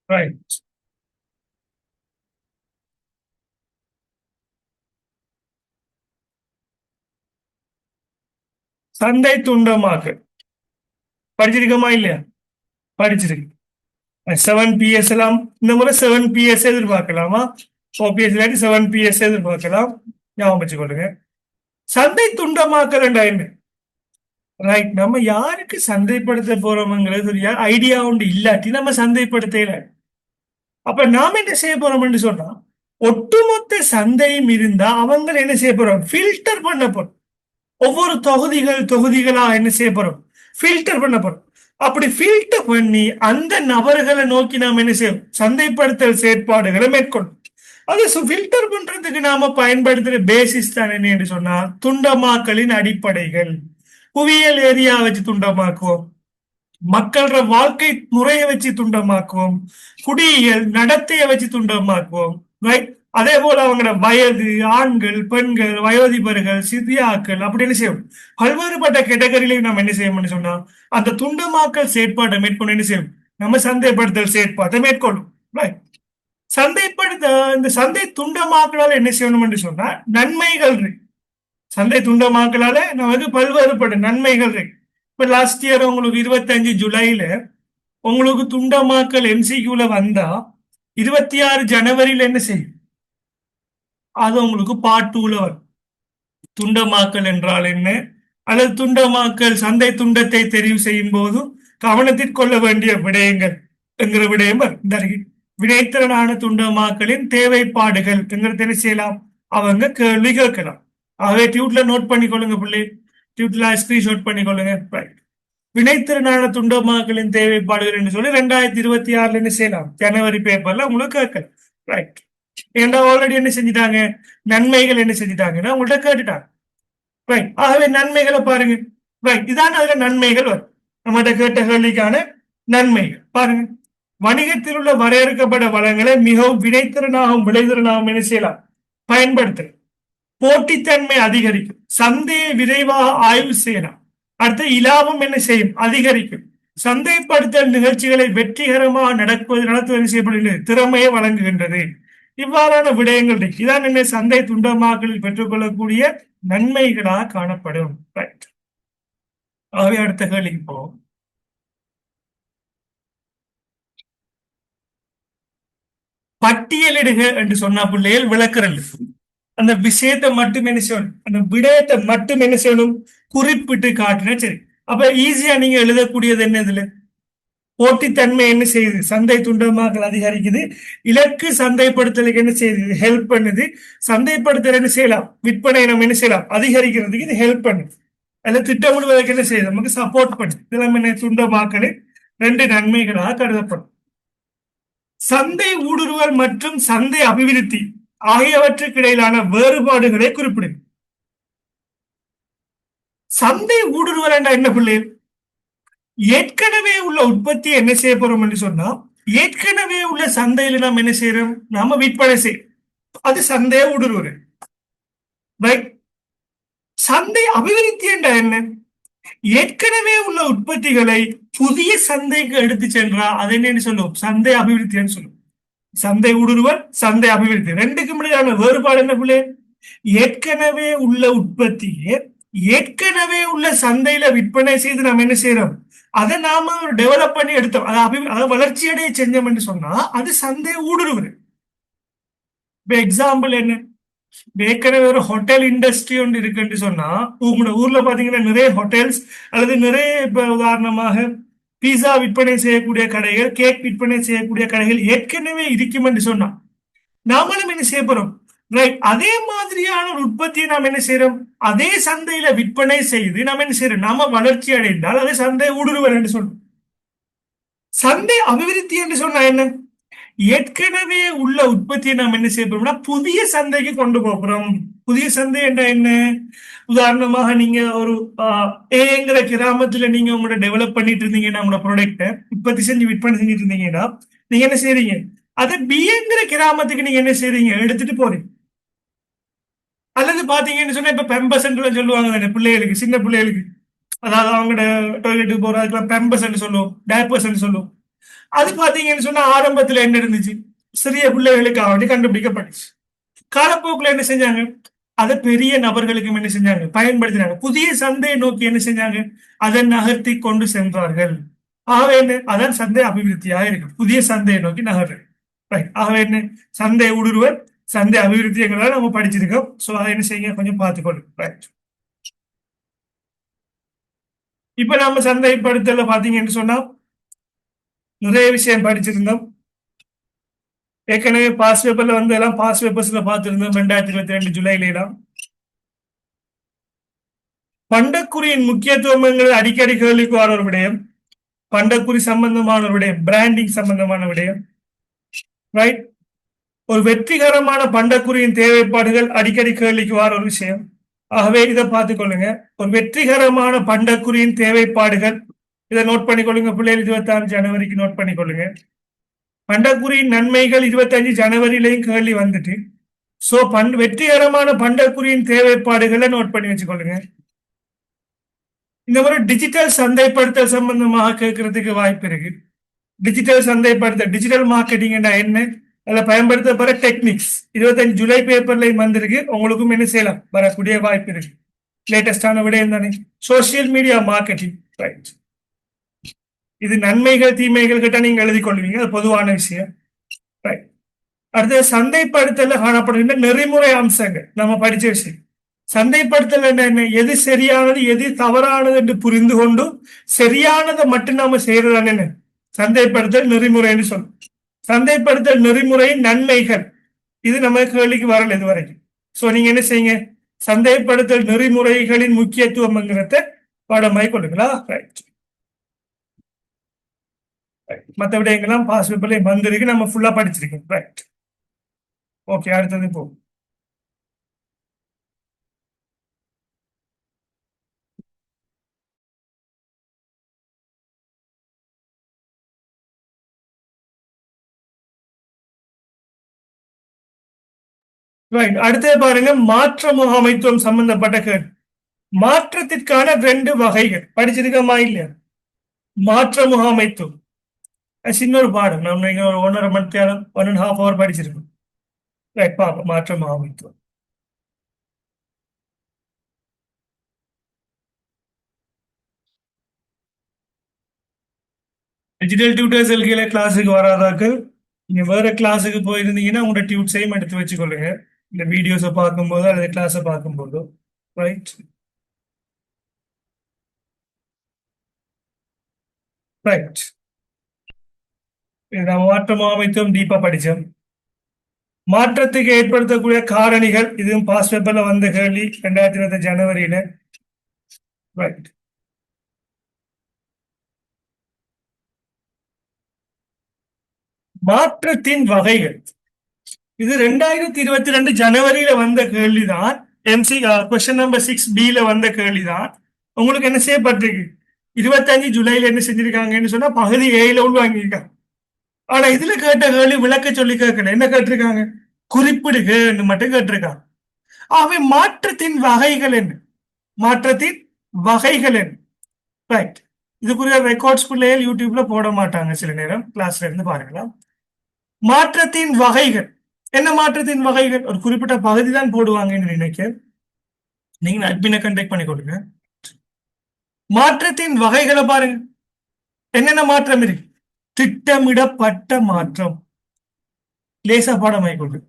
ரைட். சந்தை துண்டமாக்கல் படிச்சிருக்கோமா இல்லையா? படிச்சிருக்கு. 7PS எல்லாம் இந்த முறை 7PS எதிர்பார்க்கலாமா? 4PS இல்லாட்டி 7PS எதிர்பார்க்கலாம். ஞாபகம் வச்சுக்கொள்ளுங்க. சந்தை துண்டமாக்கல் என்ன? ரைட், நம்ம யாருக்கு சந்தைப்படுத்த போறோம்ங்கிறது ஐடியா உண்டு இல்லாட்டி நம்ம சந்தைப்படுத்தல. அப்ப நாம என்ன செய்ய போறோம்னு சொன்னா, ஒட்டுமொத்த சந்தையும் இருந்தா அவங்க என்ன செய்ய போறோம்? ஃபில்டர் பண்ண போறோம். ஒவ்வொரு தொகுதிகளா என்ன செய்ய போறோம்? ஃபில்டர் பண்ண போறோம். அப்படி ஃபில்டர் பண்ணி அந்த நபர்களை நோக்கி நாம் என்ன செய்யும்? சந்தைப்படுத்தல் செயற்பாடுகளை மேற்கொள்ளும். அது ஃபில்டர் பண்றதுக்கு நாம பயன்படுத்துற பேசிஸ் தான் என்ன என்று சொன்னா, துண்டமாக்கலின் அடிப்படைகள். புவியியல் ஏரியா வச்சு துண்டமாக்குவோம், மக்களோட வாழ்க்கை முறையை வச்சு துண்டமாக்குவோம், குடியியல் நடத்தையை வச்சு துண்டமாக்குவோம். ரைட். அதே போல அவங்க வயது, ஆண்கள், பெண்கள், வயோதிபர்கள், சிறியாக்கள் அப்படின்னு செய்யும். பல்வேறுபட்ட கேட்டகரியிலையும் நம்ம என்ன செய்யணும்னு சொன்னா அந்த துண்டமாக்கல் செயற்பாட்டை மேற்கொண்டு என்ன செய்யும், நம்ம சந்தைப்படுத்தல் செயற்பாட்டை மேற்கொள்ளும். Right. சந்தைப்படுத்த இந்த சந்தை துண்டமாக்கலால் என்ன செய்யணும் என்று சொன்னா நன்மைகள் இருக்கு. சந்தை துண்டமாக்கலால நமக்கு பல்வேறுபட்ட நன்மைகள் இருக்கு. இப்ப லாஸ்ட் இயர் உங்களுக்கு 25 ஜூலைல உங்களுக்கு துண்டமாக்கல் MCQல வந்தா 26 ஜனவரியில என்ன செய்யும், அது உங்களுக்கு பார்ட் 2ல வரும். துண்டமாக்கல் என்றால் என்ன, அல்லது துண்டமாக்கல் சந்தை துண்டத்தை தெரிவு செய்யும் போது கவனத்தில் கொள்ள வேண்டிய விடயங்கள் என்கிற விடயம் வரும். வினைத்திறனான துண்டமாக்கலின் தேவைப்பாடுகள் என்கிறத என்ன செய்யலாம், அவங்க கேள்வி கேட்கலாம். ஆகவே டியூட்ல நோட் பண்ணிக்கொள்ளுங்க பிள்ளை, டியூட்ல ஸ்கிரீன்ஷாட் பண்ணிக்கொள்ளுங்க. வினைத்திறனான துண்டமாக்கலின் தேவைப்பாடுகள் என்று சொல்லி 2026 என்ன செய்யலாம், ஜனவரி பேப்பர்ல உங்களுக்கு கேட்கலாம். ரைட். ஏன்னா ஆல்ரெடி என்ன செஞ்சுட்டாங்க, நன்மைகள் என்ன செஞ்சுட்டாங்கன்னா உங்கள்கிட்ட கேட்டுட்டாங்க. ரைட். ஆகவே நன்மைகளை பாருங்க. ரைட். இதான அதுல நன்மைகள் வரும். நம்மகிட்ட கேட்ட கேள்விக்கான நன்மைகள் பாருங்க. வணிகத்தில் உள்ள வரையறுக்கப்பட்ட வளங்களை மிகவும் வினைத்திறனாகவும் விளைதிறனாகவும் என்ன செய்யலாம், பயன்படுத்த. போட்டித்தன்மை அதிகரிக்கும். சந்தையை விரைவாக ஆய்வு செய்யலாம். அடுத்து இலாபம் என்ன செய்யும், அதிகரிக்கும். சந்தைப்படுத்தல் நிகழ்ச்சிகளை வெற்றிகரமாக நடத்துவது செய்யப்படுகிறது, திறமையை வழங்குகின்றது. இவ்வாறான விடயங்கள் இருக்கு. இதான் என்ன சந்தை துண்டமாக்கலில் பெற்றுக்கொள்ளக்கூடிய நன்மைகளாக காணப்படும். ஆகவே அடுத்த கேள்விக்கு போவோம். பட்டியலிடுக என்று சொன்னா பிள்ளைகள் விளக்குறல். அந்த விஷயத்தை மட்டும் என்ன செய்யணும், அந்த விடயத்தை மட்டும் என்ன செய்யணும், குறிப்பிட்டு காட்டினா சரி. அப்ப ஈஸியா நீங்க எழுதக்கூடியது என்ன, இதுல போட்டித்தன்மை என்ன செய்யுது, சந்தை துண்டமாக்கல் அதிகரிக்குது. இலக்கு சந்தைப்படுத்தலுக்கு என்ன செய்யுது, ஹெல்ப் பண்ணுது. சந்தைப்படுத்தல் என்ன செய்யலாம், விற்பனை நம்ம என்ன செய்யலாம், அதிகரிக்கிறதுக்கு இது ஹெல்ப் பண்ணுது. அல்ல திட்டமிடுவதற்கு என்ன செய்யுது, நமக்கு சப்போர்ட் பண்ணுது. இதெல்லாம் என்ன துண்டமாக்கல் 2 நன்மைகளாக கருதப்படும். சந்தை ஊடுருவல் மற்றும் சந்தை அபிவிருத்தி ஆகியவற்றுக்கு இடையிலான வேறுபாடுகளை குறிப்பிடும். சந்தை ஊடுருவல் என்ற என்ன பிள்ளை, ஏற்கனவே உள்ள உற்பத்தி என்ன செய்ய போறோம் என்று சொன்னா, ஏற்கனவே உள்ள சந்தையில நாம் என்ன செய்யறோம், நாம விற்பனை செய்யும், அது சந்தைய ஊடுருவல். ரைட். சந்தை அபிவிருத்தி என்ற என்ன, ஏற்கனவே உள்ள உற்பத்திகளை புதிய சந்தைக்கு எடுத்து சென்றா அதை என்னன்னு சொல்லுவோம், சந்தை அபிவிருத்தின்னு சொல்லுவோம். சந்தை ஊடுருவல், சந்தை அபிவிருத்தி, 2க்கும் இடையிலான வேறுபாடு என்ன பிள்ளை, ஏற்கனவே உள்ள உற்பத்தியை ஏற்கனவே உள்ள சந்தையில விற்பனை செய்து நாம் என்ன செய்யறோம், அதை நாம டெவலப் பண்ணி எடுத்தோம், அதை வளர்ச்சி அடைய செஞ்சோம் என்று சொன்னா அது சந்தை ஊடுருவல். எக்ஸாம்பிள் என்ன, ஏற்கனவே ஒரு ஹோட்டல் இண்டஸ்ட்ரி ஒன்று இருக்குன்னு சொன்னா உங்களோட ஊர்ல பாத்தீங்கன்னா நிறைய ஹோட்டல்ஸ் அல்லது நிறைய இப்ப உதாரணமாக பீஸா விற்பனை செய்யக்கூடிய கடைகள், கேக் விற்பனை செய்யக்கூடிய கடைகள் ஏற்கனவே இருக்கும் என்று சொன்னா நாமளும் என்ன செய்ய போறோம், ரைட், அதே மாதிரியான ஒரு உற்பத்தியை நாம் என்ன செய்யறோம், அதே சந்தையில விற்பனை செய்து நாம் என்ன செய்யறோம், நாம வளர்ச்சி அடைந்தால் அது சந்தை ஊடுருவல் என்று சொல்றோம். சந்தை அபிவிருத்தி என்று சொன்னா என்ன, ஏற்கனவே உள்ள உற்பத்தியை நாம் என்ன செய்ய போறோம்னா புதிய சந்தைக்கு கொண்டு போறோம். புதிய சந்தை என்ற என்ன, உதாரணமாக நீங்க ஒரு ஏங்கிற கிராமத்துல நீங்க உங்களோட டெவலப் பண்ணிட்டு இருந்தீங்கன்னா உங்களோட ப்ராடக்ட உற்பத்தி செஞ்சு விற்பனை செஞ்சுட்டு இருந்தீங்கன்னா நீங்க என்ன செய்றீங்க, அதை பிங்கிற கிராமத்துக்கு நீங்க என்ன செய்றீங்க, எடுத்துட்டு போறீங்க. அல்லது பாத்தீங்கன்னு சொன்னா இப்ப பெம்பர்சன்ட் சொல்லுவாங்க பிள்ளைகளுக்கு, சின்ன பிள்ளைகளுக்கு, அதாவது அவங்களோட டாய்லெட்டுக்கு போறதுக்குலாம் பெம்பர்சன்ட் சொல்லுவோம், டைப்பர்சன்ட் சொல்லுவோம். அது பாத்தீங்கன்னு சொன்னா ஆரம்பத்துல என்ன இருந்துச்சு, சிறிய பிள்ளைகளுக்காக வேண்டி கண்டுபிடிக்கப்பட்டுச்சு. காலப்போக்குல என்ன செஞ்சாங்க, அதை பெரிய நபர்களுக்கும் என்ன செஞ்சாங்க, பயன்படுத்தினாங்க. புதிய சந்தையை நோக்கி என்ன செஞ்சாங்க, அதை நகர்த்தி கொண்டு சென்றார்கள். ஆகவே என்ன, அதான் சந்தை அபிவிருத்தியாக இருக்கு, புதிய சந்தையை நோக்கி நகர்வு. ஆகவே என்ன, சந்தை ஊடுருவல், சந்தை அபிவிருத்திங்கிறத நம்ம படிச்சிருக்கோம். சோ அதை என்ன செய்யுங்க, கொஞ்சம் பார்த்துக்கொள்ளுங்க. இப்ப நம்ம சந்தைப்படுத்தல பாத்தீங்கன்னு சொன்னா நிறைய விஷயம் படிச்சிருந்தோம். ஏற்கனவே பாஸ் பேப்பர்ல வந்து எல்லாம் பாஸ் பேப்பர்ஸ்ல பார்த்திருந்தோம் 2022 ஜூலைல எல்லாம். பண்டக்குறியின் முக்கியத்துவங்கள் அடிக்கடி கேள்விக்கு வர ஒரு விடயம், பண்டக்குறி சம்பந்தமான ஒரு விடயம், பிராண்டிங் சம்பந்தமான விடயம். ரைட். ஒரு வெற்றிகரமான பண்டக்குறியின் தேவைப்பாடுகள் அடிக்கடி கேள்விக்கு வர ஒரு விஷயம். ஆகவே இதை பார்த்துக் கொள்ளுங்க. ஒரு வெற்றிகரமான பண்டக்குறியின் தேவைப்பாடுகள், இதை நோட் பண்ணிக்கொள்ளுங்க பிள்ளைகள். 26 ஜனவரிக்கு நோட் பண்ணிக்கொள்ளுங்க. பண்டக்குறியின் நன்மைகள் 25 ஜனவரியிலையும் கேள்வி வந்துட்டு சோ வெற்றிகரமான பண்டக்குறியின் தேவைப்பாடுகளை நோட் பண்ணி வச்சுக்கொள்ளுங்க. இந்த மாதிரி டிஜிட்டல் சந்தைப்படுத்தல் சம்பந்தமாக கேட்கறதுக்கு வாய்ப்பு இருக்கு. டிஜிட்டல் சந்தைப்படுத்தல், டிஜிட்டல் மார்க்கெட்டிங் என்ன, அதுல பயன்படுத்தப்படுற டெக்னிக்ஸ் 25 ஜூலை பேப்பர்லையும் வந்திருக்கு. உங்களுக்கும் என்ன செய்யலாம், வரக்கூடிய வாய்ப்பு இருக்கு. லேட்டஸ்டான விடயம் தானே. Social media marketing, right. இது நன்மைகள் தீமைகள் கிட்ட நீங்க எழுதி கொள்வீங்க, அது பொதுவான விஷயம், ரைட். அடுத்து சந்தைப்படுத்தல காணப்படுகின்ற நெறிமுறை அம்சங்கள் நம்ம படிச்ச விஷயம். சந்தைப்படுத்தல் என்ன, எது சரியானது எது தவறானது என்று புரிந்து கொண்டு சரியானதை மட்டும் நாம செய்யறதான என்ன சந்தைப்படுத்தல் நெறிமுறைன்னு சொல்லும். சந்தைப்படுத்தல் நெறிமுறையின் நன்மைகள், இது நம்ம கேள்விக்கு வரல இது வரைக்கும். சோ நீங்க என்ன செய்யுங்க, சந்தைப்படுத்தல் நெறிமுறைகளின் முக்கியத்துவம்ங்கிறத பாடமாய் கொள்ளுங்களா, ரைட். மற்ற விடயங்கள்லாம் பாஸ் பேப்பர்ல வந்திருக்கு, நம்ம ஃபுல்லா படிச்சிருக்கோம், ரைட். ஓகே, அடுத்தது போ. ரைட், அடுத்தது பாருங்க, மாற்ற முகாமைத்துவம் சம்பந்தப்பட்ட கேள்வி. மாற்றத்திற்கான 2 வகைகள் படிச்சிருக்கமா இல்லையா? மாற்ற முகாமைத்துவம் இன்னொரு பாடம், நம்ம இங்க ஒரு 1.5 மணி நேரம் 1.5 hour படிச்சிருக்கோம், ரைட். பாப்போம் மாற்ற முகாமைத்துவம். டிஜிட்டல் டியூட்டர்ஸ் கீழே கிளாஸுக்கு வராதாக்கள் நீங்க வேற கிளாஸுக்கு போயிருந்தீங்கன்னா உங்களோட டியூட்ஸையும் எடுத்து வச்சுக்கொள்ளுங்க, இந்த வீடியோஸை பார்க்கும்போதோ அல்லது கிளாஸை பார்க்கும்போதோ, ரைட். ரைட், நம்ம மாற்ற முகாமைத்துவம் டீப்பா படிச்சோம். மாற்றத்துக்கு ஏற்படுத்தக்கூடிய காரணிகள், இதுவும் பாஸ் பேப்பர்ல வந்த கேள்வி 2020 ஜனவரியில, ரைட். மாற்றத்தின் வகைகள், இது 2022 ஜனவரியில வந்த கேள்விதான். MC கொஸ்டின் நம்பர் 6B வந்த கேள்விதான். உங்களுக்கு என்ன செய்யப்பட்டிருக்கு, 25 ஜூலைல என்ன செஞ்சிருக்காங்கன்னு சொன்னா பகுதி A உள்வாங்கியிருக்காங்க. ஆனா இதுல கேட்ட கேள்வி விளக்க சொல்லி கேட்கல, என்ன கேட்டிருக்காங்க, குறிப்பிடுகன்னு மட்டும் கேட்டிருக்காங்க. ஆகவே மாற்றத்தின் வகைகள் என்ன, மாற்றத்தின் வகைகள் என்ன, ரைட். இதுக்குரிய ரெக்கார்ட்ஸ் பிள்ளைகள் யூடியூப்ல போட மாட்டாங்க, சில நேரம் கிளாஸ்ல இருந்து பாருங்களா. மாற்றத்தின் வகைகள் என்ன, மாற்றத்தின் வகைகள் ஒரு குறிப்பிட்ட பகுதி தான் போடுவாங்கன்னு நினைக்க, நீங்க அட்மினை கண்டெக்ட் பண்ணி கொடுங்க. மாற்றத்தின் வகைகளை பாருங்க, என்னென்ன மாற்றம் இருக்கு, திட்டமிடப்பட்ட மாற்றம், லேசா பாடமாய் கொண்டு.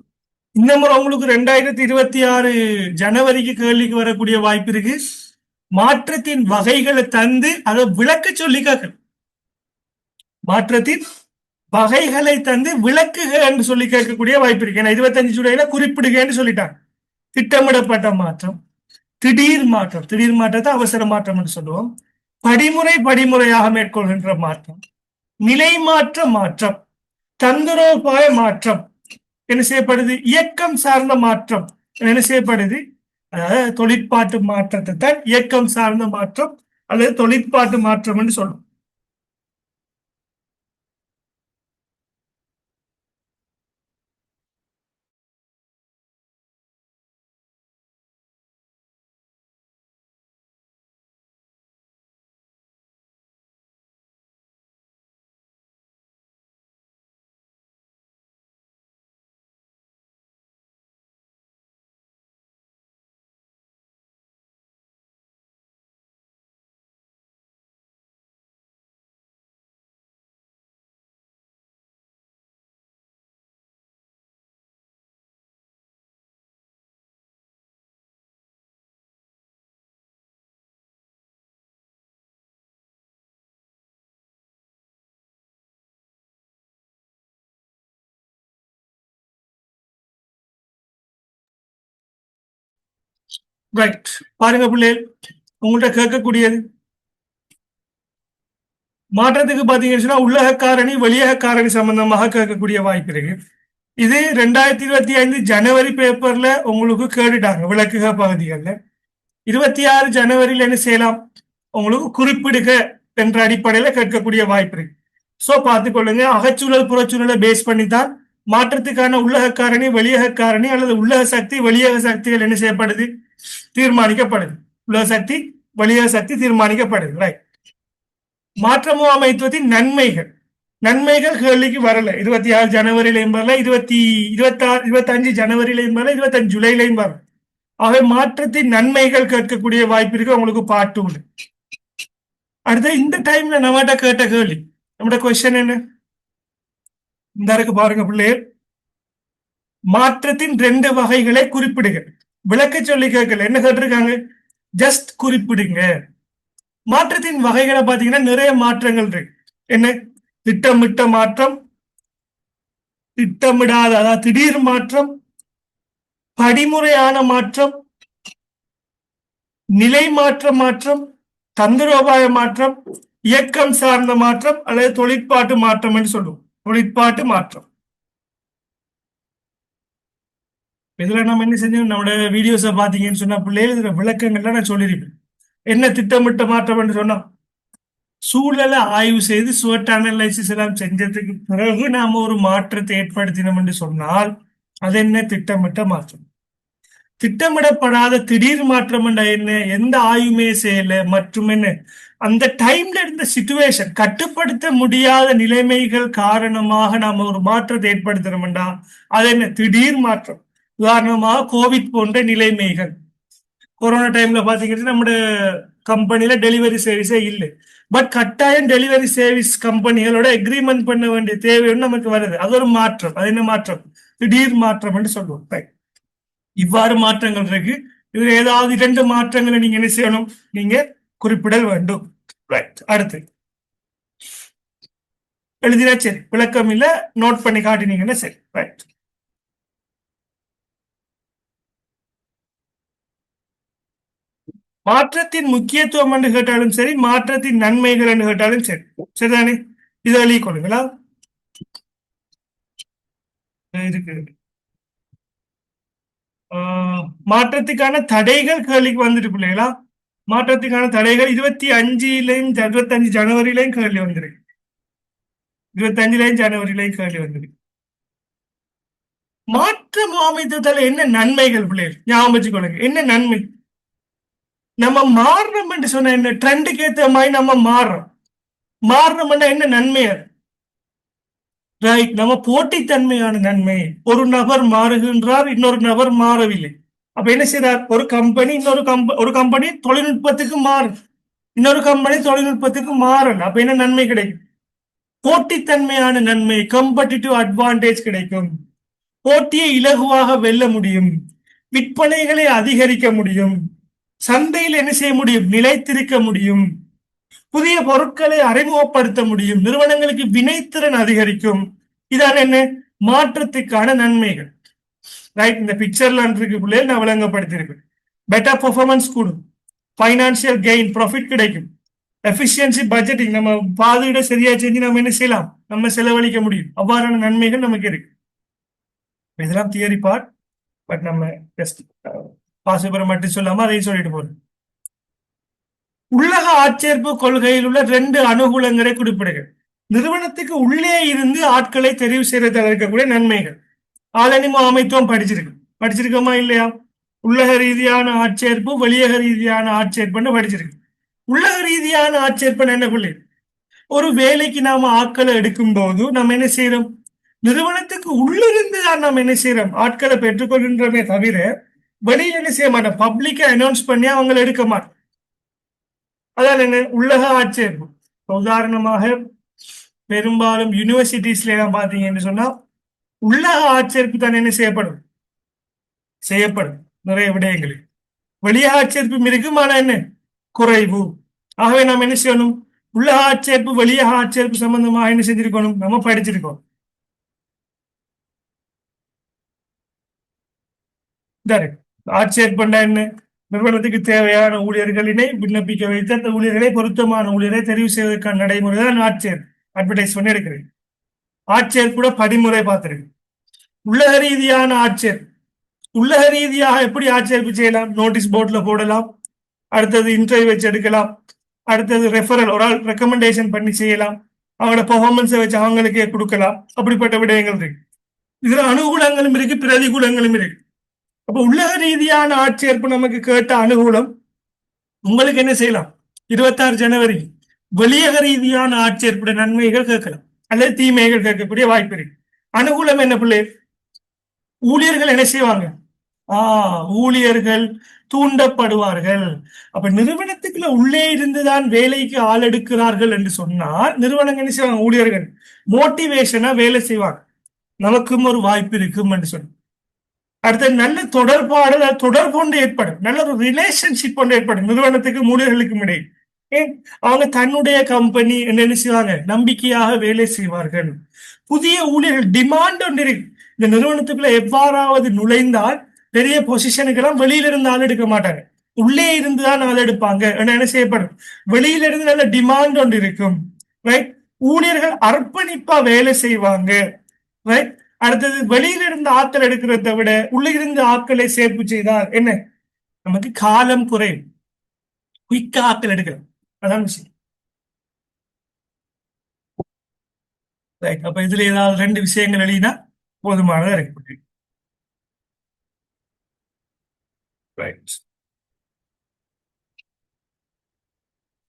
இந்த முறை உங்களுக்கு 2026 ஜனவரிக்கு கேள்விக்கு வரக்கூடிய வாய்ப்பு இருக்கு. மாற்றத்தின் வகைகளை தந்து அதை விளக்க சொல்லி கேட்க, மாற்றத்தின் வகைகளை தந்து விளக்குக என்று சொல்லி கேட்கக்கூடிய வாய்ப்பு இருக்கு. ஏன்னா 25 ஜூலைல குறிப்பிடுகன்னு சொல்லிட்டாங்க. திட்டமிடப்பட்ட மாற்றம், திடீர் மாற்றம், திடீர் மாற்றத்தை அவசர மாற்றம் என்று சொல்லுவோம். படிமுறையாக மேற்கொள்கின்ற மாற்றம், நிலை மாற்ற மாற்றம், தந்திரோபாய மாற்றம், என்ன செய்யப்படுது, இயக்கம் சார்ந்த மாற்றம் என்ன செய்யப்படுது, அதாவது தொழிற்பாட்டு மாற்றத்தை தான் இயக்கம் சார்ந்த மாற்றம் அல்லது தொழிற்பாட்டு மாற்றம் என்று சொல்லும். ரைட், பாருங்க பிள்ளைகள், உங்கள்கிட்ட கேட்கக்கூடியது மாற்றத்துக்கு பாத்தீங்கன்னா உள்ளக காரணி வெளியக காரணி சம்பந்தமாக கேட்கக்கூடிய வாய்ப்பு இருக்கு. இது 2025 ஜனவரி பேப்பர்ல உங்களுக்கு கேட்டுட்டாங்க விளக்குக பகுதிகளில். 26 ஜனவரியில் என்ன செய்யலாம், உங்களுக்கு குறிப்பிடுக என்ற அடிப்படையில கேட்கக்கூடிய வாய்ப்பு இருக்கு. சோ பார்த்துக்கொள்ளுங்க, அகச்சூழல் புறச்சூழலை பேஸ் பண்ணி தான் மாற்றத்துக்கான உள்ளக காரணி, வெளியக காரணி அல்லது உள்ளக சக்தி, வெளியக சக்திகள் என்ன செய்யப்படுது? தீர்மானிக்கப்படுது. உள்ளக சக்தி, வெளியக சக்தி தீர்மானிக்கப்படுது. ரைட். மாற்றமோ அமைத்துவத்தின் நன்மைகள். நன்மைகள் கேள்விக்கு வரல. 26 ஜனவரியிலையும் வரல, 25 ஜனவரியிலையும் வரல, 25 ஜூலைலையும் வரல. ஆகவே மாற்றத்தின் நன்மைகள் கேட்கக்கூடிய வாய்ப்பு இருக்கு உங்களுக்கு பார்ட் 2. அடுத்த இந்த டைம்ல நம்மகிட்ட கேட்ட கேள்வி, நம்மட கொஸ்டின் என்ன? இந்த இருக்கு பாருங்க பிள்ளைகள். மாற்றத்தின் 2 வகைகளை குறிப்பிடுங்க. விளக்க சொல்லி கேட்கல, என்ன கேட்டிருக்காங்க? ஜஸ்ட் குறிப்பிடுங்க. மாற்றத்தின் வகைகளை பாத்தீங்கன்னா நிறைய மாற்றங்கள் இருக்கு. என்ன? திட்டமிட்ட மாற்றம், திட்டமிடாத அதாவது திடீர் மாற்றம், படிமுறையான மாற்றம், நிலை மாற்றம், தந்திரோபாய மாற்றம், இயக்கம் சார்ந்த மாற்றம் அல்லது தொழிற்பாட்டு மாற்றம் என்று சொல்லுவோம். தொழிற்பாட்டு மாற்றம். இதுல நம்ம என்ன செஞ்சோம்? நம்மளோட வீடியோஸை பாத்தீங்கன்னு சொன்னா பிள்ளைகள் இதுல விளக்கங்கள்லாம் நான் சொல்லியிருப்பேன். என்ன திட்டமிட்ட மாற்றம் என்று சொன்னா, சூழலை ஆய்வு செய்து ஸ்வட் அனலைசிஸ் எல்லாம் செஞ்சதுக்கு பிறகு நாம ஒரு மாற்றத்தை ஏற்படுத்தினோம் என்று சொன்னால் அது என்ன? திட்டமிட்ட மாற்றம். திட்டமிடப்படாத திடீர் மாற்றம் என்ன? எந்த ஆய்வுமே செய்யல மற்றும் என்ன அந்த டைம்ல இருந்த சிச்சுவேஷன், கட்டுப்படுத்த முடியாத நிலைமைகள் காரணமாக நாம ஒரு மாற்றத்தை ஏற்படுத்துறோம்டா அது என்ன? திடீர் மாற்றம். உதாரணமாக கோவிட் போன்ற நிலைமைகள். கொரோனா டைம்ல பாத்தீங்கன்னா நம்ம கம்பெனில டெலிவரி சர்வீஸே இல்லை. பட் கட்டாயம் டெலிவரி சர்வீஸ் கம்பெனிகளோட அக்ரிமெண்ட் பண்ண வேண்டிய தேவைன்னு நமக்கு வருது. அது ஒரு மாற்றம். அது என்ன மாற்றம்? திடீர் மாற்றம் என்று சொல்லுவோம். இவ்வாறு மாற்றங்கள் இருக்கு. இதுல ஏதாவது 2 மாற்றங்களை நீங்க என்ன செய்யணும்? நீங்க குறிப்பிட வேண்டும். ரைட். அடுத்து எழுதினா சரி, விளக்கம் இல்ல, நோட் பண்ணி காட்டினீங்கன்னா சரி. ரைட். மாற்றத்தின் முக்கியத்துவம் என்று கேட்டாலும் சரி, மாற்றத்தின் நன்மைகள் என்று கேட்டாலும் சரி. சரிதானே? இதை எழுதி கொள்ளுங்களா? இருக்கு. மாற்றத்துக்கான தடைகள் கேள்விக்கு வந்துட்டு பிள்ளைகளா? மாற்றத்துக்கான தடைகள் 25 ஜனவரியிலையும் கேள்வி வந்துருக்கு. 25 ஜனவரியிலையும் கேள்வி வந்துருக்கு. மாற்ற முகாமைத்துவத்தால என்ன நன்மைகள் பிள்ளைகள்? ஞாபகம் வச்சுக்கொள்ளுங்க. என்ன நன்மை? நம்ம மாறணும் என்று சொன்ன என்ன? ட்ரெண்டுக்கு ஏற்ற மாதிரி நம்ம மாறுறோம். மாறணும்னா என்ன நன்மை? ரைட். நம்ம போட்டித்தன்மையான நன்மை. ஒரு நபர் மாறுகின்றார், இன்னொரு நபர் மாறவில்லை. அப்ப என்ன செய்யறார்? ஒரு கம்பெனி தொழில்நுட்பத்துக்கு மாறும், இன்னொரு கம்பெனி தொழில்நுட்பத்துக்கு மாறல. அப்ப என்ன நன்மை கிடைக்கும்? போட்டித்தன்மையான நன்மை, காம்படிட்டிவ் அட்வான்டேஜ் கிடைக்கும். போட்டியை இலகுவாக வெல்ல முடியும், விற்பனைகளை அதிகரிக்க முடியும், சந்தையில் என்ன செய்ய முடியும்? நிலைத்திருக்க முடியும், புதிய பொருட்களை அறிமுகப்படுத்த முடியும், நிறுவனங்களுக்கு வினைத்திறன் அதிகரிக்கும். இதான் என்ன? மாற்றத்துக்கான நன்மைகள். ரைட். இந்த பிக்சர்ல இருக்குள்ளே நான் விளங்கப்படுத்தியிருக்கேன். பெட்டர் பெர்ஃபார்மன்ஸ் கூடும், பைனான்சியல் கெயின், ப்ராஃபிட் கிடைக்கும், எஃபிஷியன்சி பட்ஜெட்டிங், நம்ம பாதையிட சரியா செஞ்சு நம்ம என்ன செய்யலாம்? நம்ம செலவழிக்க முடியும். அவ்வாறான நன்மைகள் நமக்கு இருக்கு. இதெல்லாம் தியரி பார்ட். பட் நம்ம ஜஸ்ட் பாசிபிள் மட்டும் சொல்லாம அதையும் சொல்லிட்டு போறோம். உள்ளக ஆட்சேர்ப்பு கொள்கையில் உள்ள 2 அனுகூலங்களை குறிப்பிடுங்க. நிறுவனத்துக்கு உள்ளே இருந்து ஆட்களை தெரிவு செய்யறதில் இருக்கக்கூடிய நன்மைகள். ஆளணிம அமைத்துவம் படிச்சிருக்கோமா இல்லையா? உள்ளக ரீதியான ஆட்சேர்ப்பு, வெளியக ரீதியான ஆட்சேர்ப்புன்னு படிச்சிருக்கு. உள்ளக ரீதியான ஆட்சேர்ப்பு என்ன பிள்ளை? ஒரு வேலைக்கு நாம ஆட்களை எடுக்கும் போது நம்ம என்ன செய்யறோம்? நிறுவனத்துக்கு உள்ளிருந்து தான் நம்ம என்ன செய்யறோம்? ஆட்களை பெற்றுக்கொள்கின்றமே தவிர வெளியில என்ன செய்ய மாட்டோம்? பப்ளிக்கா அனௌன்ஸ் பண்ணி அவங்களை எடுக்க மாட்டோம். அதான் என்ன? உள்ளக ஆட்சேர்ப்பு. உதாரணமாக பெரும்பாலும் யூனிவர்சிட்டிஸ்ல எல்லாம் பாத்தீங்கன்னு சொன்னா உள்ளக ஆட்சேர்ப்பு தான் என்ன செய்யப்படும் நிறைய விடயங்களில். வெளியக ஆட்சேர்ப்பு இருக்கும், ஆனா என்ன? குறைவு. ஆகவே நாம் என்ன செய்யணும்? உள்ளக ஆட்சேர்ப்பு, வெளியக ஆட்சேர்ப்பு சம்பந்தமாக என்ன செஞ்சிருக்கணும்? நம்ம படிச்சிருக்கோம். ஆட்சேர்ப்புண்டா என்ன? நிறுவனத்துக்கு தேவையான ஊழியர்களினை விண்ணப்பிக்க வைத்து அந்த ஊழியர்களை பொருத்தமான ஊழியரை தெரிவு செய்வதற்கான நடைமுறை தான் ஆட்சேர்ப்பு. அட்வர்டைஸ் பண்ணி இருக்கிறேன். ஆட்சேர்ப்பு படிமுறை பார்த்திருக்கு. உள்ளக ரீதியான ஆட்சேர்ப்பு. உள்ளக ரீதியாக எப்படி ஆட்சேர்ப்பு செய்யலாம்? நோட்டீஸ் போர்ட்ல போடலாம், அடுத்தது இன்டர்வியூ வச்சு எடுக்கலாம், அடுத்தது ரெஃபரல் ஒரு ஆள் ரெக்கமெண்டேஷன் பண்ணி செய்யலாம், அவங்களோட பெர்ஃபார்மன்ஸை வச்சு அவங்களுக்கே கொடுக்கலாம். அப்படிப்பட்ட விடயங்கள் இருக்கு. இதுல அனுகூலங்களும் இருக்கு, பிரதிகூலங்களும் இருக்கு. அப்ப உலக ரீதியான ஆட்சேர்ப்பு நமக்கு கேட்ட அனுகூலம், உங்களுக்கு என்ன செய்யலாம்? 26 ஜனவரி வெளியக ரீதியான ஆட்சேர்ப்புடைய நன்மைகள் கேட்கலாம், அல்லது தீமைகள் கேட்கக்கூடிய வாய்ப்பு இருக்கு. அனுகூலம் என்ன பிள்ளை? ஊழியர்கள் என்ன செய்வாங்க? ஊழியர்கள் தூண்டப்படுவார்கள். அப்ப நிறுவனத்துக்குள்ள உள்ளே இருந்துதான் வேலைக்கு ஆள் எடுக்கிறார்கள் என்று சொன்னால், நிறுவனங்கள் என்ன செய்வாங்க? ஊழியர்கள் மோட்டிவேஷனா வேலை செய்வாங்க. நமக்கும் ஒரு வாய்ப்பு இருக்கும் என்று சொல்லி. அடுத்து நல்ல தொடர்பாடு, தொடர்பு ஒன்று ஏற்படும், நல்ல ஒரு ரிலேஷன்ஷிப் ஒன்று ஏற்படும் நிறுவனத்துக்கும் ஊழியர்களுக்கும் இடையே. ஏன்? அவங்க தன்னுடைய கம்பெனி என்ன செய்வாங்க? நம்பிக்கையாக வேலை செய்வார்கள். புதிய ஊழியர்கள் டிமாண்ட் ஒன்று இருக்கு. இந்த நிறுவனத்துக்குள்ள எவ்வாறாவது நுழைந்தால் பெரிய பொசிஷனுக்கெல்லாம் வெளியில இருந்து ஆள் எடுக்க மாட்டாங்க, உள்ளே இருந்து தான் ஆள் எடுப்பாங்க. என்ன செய்யப்படும்? வெளியில இருந்து நல்ல டிமாண்ட் ஒன்று இருக்கும். ரைட்? ஊழியர்கள் அர்ப்பணிப்பா வேலை செய்வாங்க. ரைட்? அடுத்தது, வெளியில இருந்து ஆட்கள் எடுக்கிறத விட உள்ள இருந்து ஆட்களை சேர்ப்பு செய்தால் என்ன? நமக்கு காலம் குறையும், குயிக்கா ஆட்கள் எடுக்கலாம். அதான் விஷயம். ரைட்? அப்ப இதுல ஏதாவது ரெண்டு விஷயங்கள் எழுதினா போதுமானதா இருக்கு. Right.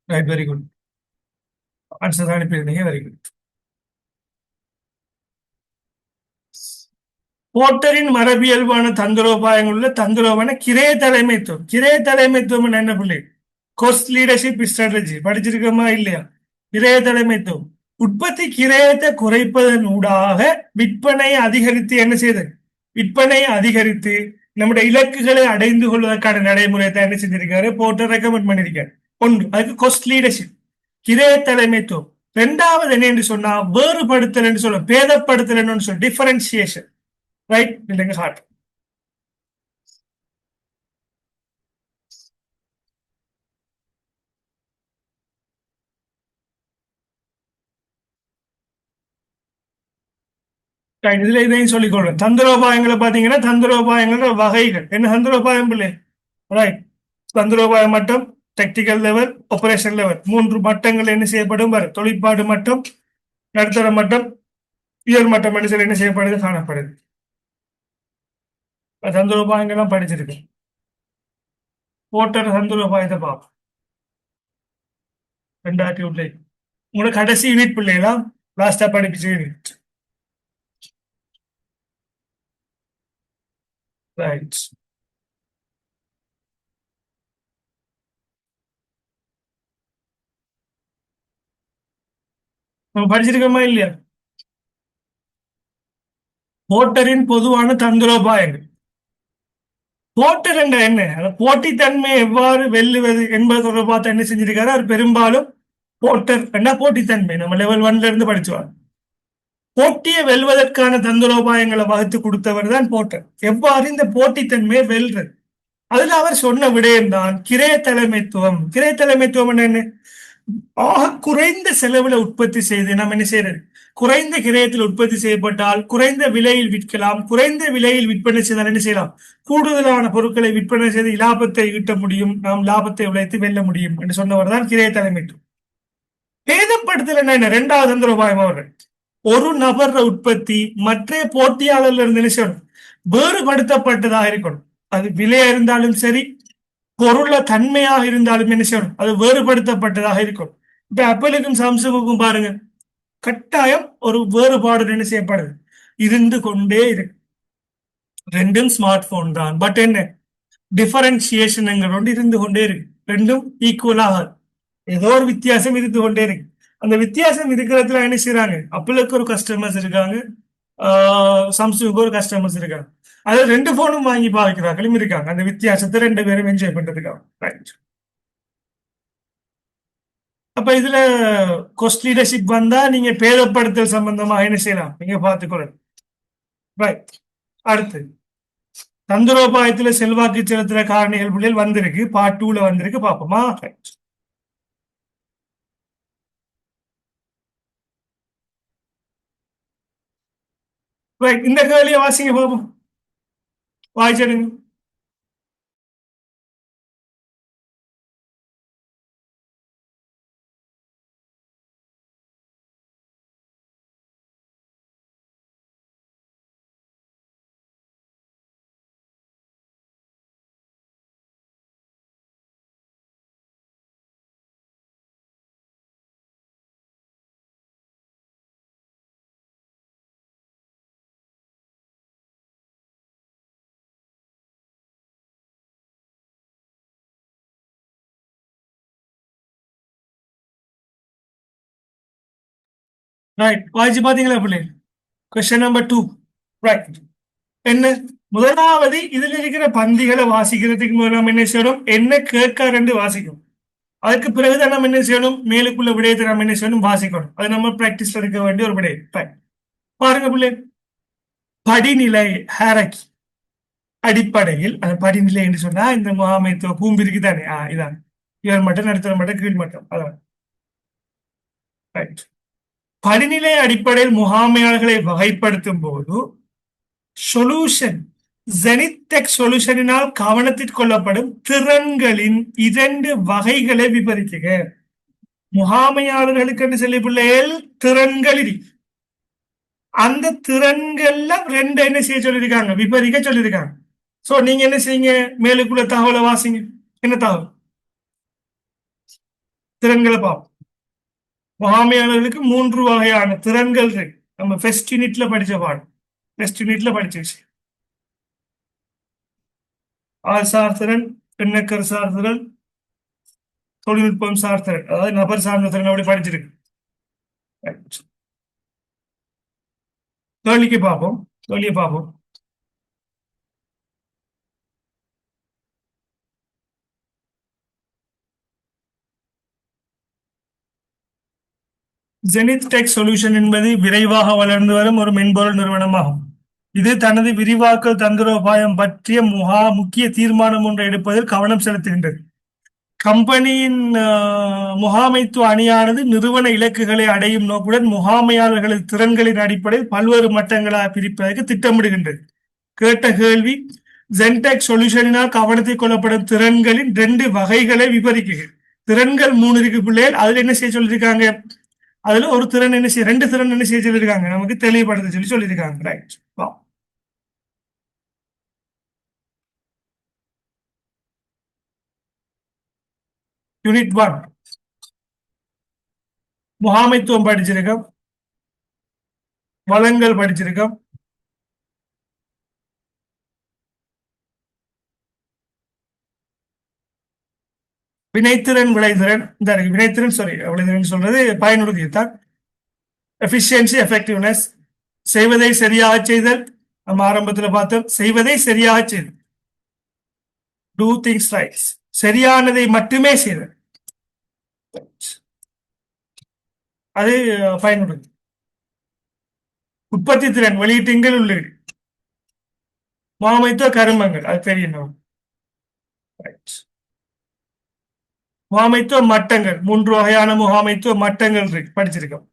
Right, very good. Answer அனுப்பியிருந்தீங்க, வெரி குட். போட்டரின் மரபியல்பான தந்திரோபாயங்களுள்ள தந்திரோபான கிரே தலைமைத்துவம். கிரே தலைமைத்துவம் என்ன பிள்ளை? கோஸ்ட் லீடர்ஷிப் ஸ்ட்ராட்டஜி படிச்சிருக்கோமா இல்லையா? கிரய தலைமைத்துவம் உற்பத்தி கிரயத்தை குறைப்பதன் ஊடாக விற்பனை அதிகரித்து என்ன செய்யுது? விற்பனை அதிகரித்து நம்முடைய இலக்குகளை அடைந்து கொள்வதற்கான நடைமுறை தான் என்ன செஞ்சிருக்காரு? போட்டு ரெக்கமெண்ட் பண்ணிருக்காரு. ஒன்று, அதுக்கு கோஸ்ட் லீடர்ஷிப், கிரய தலைமைத்துவம். ரெண்டாவது என்ன என்று சொன்னா வேறுபடுத்தல் என்று சொல்ல, பேதப்படுத்தல் சொல்ல, டிஃபரன்சியேஷன். ரைட் இல்லைங்க? ஹார்ட். இதுல இதையும் சொல்லிக் கொள்றேன். தந்திரோபாயங்களை பாத்தீங்கன்னா தந்திரோபாயங்கள வகைகள் என்ன? தந்திரோபாயம் பிள்ளை. ரைட். தந்திரோபாய மட்டம், டெக்டிக்கல் லெவல், ஆபரேஷன் லெவல், மூன்று மட்டங்கள் என்ன செய்யப்படும்? தொழிற்பாடு மட்டம், நடுத்தர மட்டம், உயர் மட்டம் என்று சொல்லி என்ன செய்யப்படுது? காணப்படுது. தந்திரோபாயங்கள்லாம் படிச்சிருக்கேன். போட்டர் தந்திரோபாயத்தை பார்ப்போம் 2000 உங்களோட கடைசி யூனிட் பிள்ளைகளா? லாஸ்டா படிப்பிச்ச யூனிட். ரைட். நம்ம படிச்சிருக்கோமா இல்லையா? போட்டரின் பொதுவான தந்திரோபாயங்கள். போட்டர் என்ற என்ன? அந்த போட்டித்தன்மை எவ்வாறு வெல்லுவது என்பது தொடர்பாக என்ன செஞ்சிருக்காரு அவர்? பெரும்பாலும் போட்டர் என்ன போட்டித்தன்மை நம்ம லெவல் 1ல இருந்து படிச்சுவார். போட்டியை வெல்வதற்கான தந்திரோபாயங்களை வகுத்து கொடுத்தவர் தான் போட்டர். எவ்வாறு இந்த போட்டித்தன்மையை வெல்றது, அதுல அவர் சொன்ன விடயம் தான் கிரய தலைமைத்துவம். கிரய தலைமைத்துவம் என்ன? குறைந்த செலவுல உற்பத்தி செய்து நம்ம என்ன செய்யறது? குறைந்த கிரயத்தில் உற்பத்தி செய்யப்பட்டால் குறைந்த விலையில் விற்கலாம், குறைந்த விலையில் விற்பனை செய்தால் என்ன செய்யலாம்? கூடுதலான பொருட்களை விற்பனை செய்து லாபத்தை ஈட்ட முடியும், நாம் லாபத்தை உழைத்து வெல்ல முடியும் என்று சொன்னவர் தான் கிரய தலைமைத்துவம். பேதப்படுத்தல் என்ன? இரண்டாவது தந்திரோபாயம் அவர்கள் ஒரு நபர் உற்பத்தி மற்ற போட்டியாளர்கள் இருந்து நினைச்சணும் வேறுபடுத்தப்பட்டதாக இருக்கணும். அது விலையா இருந்தாலும் சரி, பொருள தன்மையாக இருந்தாலும் என்ன செய்யணும்? அது வேறுபடுத்தப்பட்டதாக இருக்கும். இப்ப ஆப்பிளுக்கும் சாம்சங்குக்கும் பாருங்க, கட்டாயம் ஒரு வேறுபாடு என்ன செய்யப்படுது? இருந்து கொண்டே இருக்கு. ரெண்டும் ஸ்மார்ட் போன் தான், பட் என்ன டிஃபரன்சியேஷன் இருந்து கொண்டே இருக்கு. ரெண்டும் ஈக்குவலாக ஏதோ ஒரு வித்தியாசம் இருந்து கொண்டே இருக்கு. அந்த வித்தியாசம் இருக்கிறதுல என்ன செய்யறாங்க? அப்பிளுக்கு ஒரு கஸ்டமர்ஸ் இருக்காங்க, சாம்சங்குக்கு ஒரு கஸ்டமர்ஸ் இருக்காங்க. அது ரெண்டு போனும் வாங்கி பாவிக்கிறாங்களும் இருக்காங்க. அந்த வித்தியாசத்தை ரெண்டு பேரும் என்ஜாய் பண்றதுக்காக. ரைட். அப்ப இதுல கொஸ்ட் லீடர்ஷிப் வந்தா நீங்க பேதப்படுத்தல் சம்பந்தமா என்ன செய்யலாம்? நீங்க பார்த்துக்கொள்ள. ரைட். அடுத்து, தந்திரோபாயத்துல செல்வாக்கு செலுத்துற காரணிகள் பிள்ளைகள் வந்திருக்கு, பார்ட் 2ல வந்திருக்கு, பாப்போமா? ரைட். ரைட், இந்த கேள்வியை வாசிங்க பாப்போம். வாய்ச்சிடுங்க. ரைட், வாய்ச்சி பாத்தீங்களா பிள்ளை? Question number 2. ரைட். என்ன? முதலாவது இதுல இருக்கிற பந்திகளை வாசிக்கிறதுக்கு முதல்ல நம்ம என்ன செய்யணும்? என்ன கேட்காரு வாசிக்கணும். அதுக்கு பிறகுதான் நம்ம என்ன செய்யணும்? மேலுக்குள்ள விடயத்தை நம்ம என்ன செய்யணும்? வாசிக்கணும். அது நம்ம பிராக்டிஸ்ல இருக்க வேண்டிய ஒரு விடயம். Right. பாருங்க பிள்ளை, படிநிலை ஹேரக்கி அடிப்படையில், அந்த படிநிலை என்று சொன்னா இந்த முகாமைத்துவ கூம்பு இருக்குதானே, இதான் உயர் மட்டம், நடுத்தர மட்டம், கீழ் மட்டம், அதான். ரைட். படிநிலை அடிப்படையில் முகாமையாளர்களை வகைப்படுத்தும் போது சொல்யூஷன் ஜெனித்தெக் சொல்யூஷனினால் கவனத்தில் கொள்ளப்படும் திறன்களின் 2 வகைகளை விவரிக்குக. முகாமையாளர்களுக்கு என்று சொல்லி பிள்ளைகள் திறன்கள் இருக்கு. அந்த திறன்கள்ல 2 என்ன செய்ய சொல்லியிருக்காங்க? விவரிக்க சொல்லியிருக்காங்க. சோ நீங்க என்ன செய்யுங்க? மேலுக்குள்ள தகவலை வாசிங்க. என்ன தகவல்? திறன்களை பார்ப்போம். முகாமையாளர்களுக்கு 3 வகையான திறன்கள் இருக்கு. நம்ம ஃபர்ஸ்ட் யூனிட்ல படிச்ச பாடம், ஃபர்ஸ்ட் யூனிட்ல படிச்ச விஷயம். ஆள்சார் திறன், எண்ணக்கர் சார் திறன், தொழில்நுட்பம் சார் திறன், அதாவது நபர் சார்ந்த திறன் அப்படி படிச்சிருக்கு. கேள்விக்கு பார்ப்போம், கேள்வியை பார்ப்போம். ஜெனித் டெக் சொல்யூஷன் என்பது விரைவாக வளர்ந்து வரும் ஒரு மென்பொருள் நிறுவனமாகும். இது தனது விரிவாக்கல் தந்திரோபாயம் பற்றிய முக்கிய தீர்மானம் ஒன்றை எடுப்பதில் கவனம் செலுத்துகின்றது. கம்பெனியின் முகாமைத்துவ அணியானது நிறுவன இலக்குகளை அடையும் நோக்குடன் முகாமையாளர்களது திறன்களின் அடிப்படையில் பல்வேறு மட்டங்களாக பிரிப்பதற்கு திட்டமிடுகின்றது. கேட்ட கேள்வி, ஜென்டெக் சொல்யூஷனினால் கவனத்தில் கொள்ளப்படும் திறன்களின் 2 வகைகளை விவரிக்குகிறது. திறன்கள் 3 இருக்கு பிள்ளைகள். அதுல என்ன செய்ய சொல்லியிருக்காங்க? அதுல ஒரு திறன் என்ன செய்ய, 2 திறன் என்ன செய்ய சொல்லியிருக்காங்க? நமக்கு தெளிவுபடுத்த சொல்லியிருக்காங்க. ரைட். யூனிட் 1 முகாமைத்துவம் படிச்சிருக்கோம், வளங்கள் படிச்சிருக்கோம், வினைத்திறன் விளைதிறன், இந்த வினைத்திறன் சாரி விளைதிறன் சொல்றது பயனுறுதியத்தான். எஃபிஷியன்சி எஃபெக்டிவ்னஸ், செய்வதை சரியாக செய்தல், நம்ம ஆரம்பத்தில் பார்த்தோம். செய்வதை சரியாக செய்தல், டூ திங்ஸ் ரைட், சரியானதை மட்டுமே செய்தல், அது பயனுறுதி. உற்பத்தி திறன், வெளியீட்டுங்கள் உள்ளீடு, முகாமைத்துவ கருமங்கள், அது தெரியணும். முகாமைத்துவ மட்டங்கள், 3 வகையான முகாமைத்துவ மட்டங்கள் இருக்கு, படிச்சிருக்கோம்.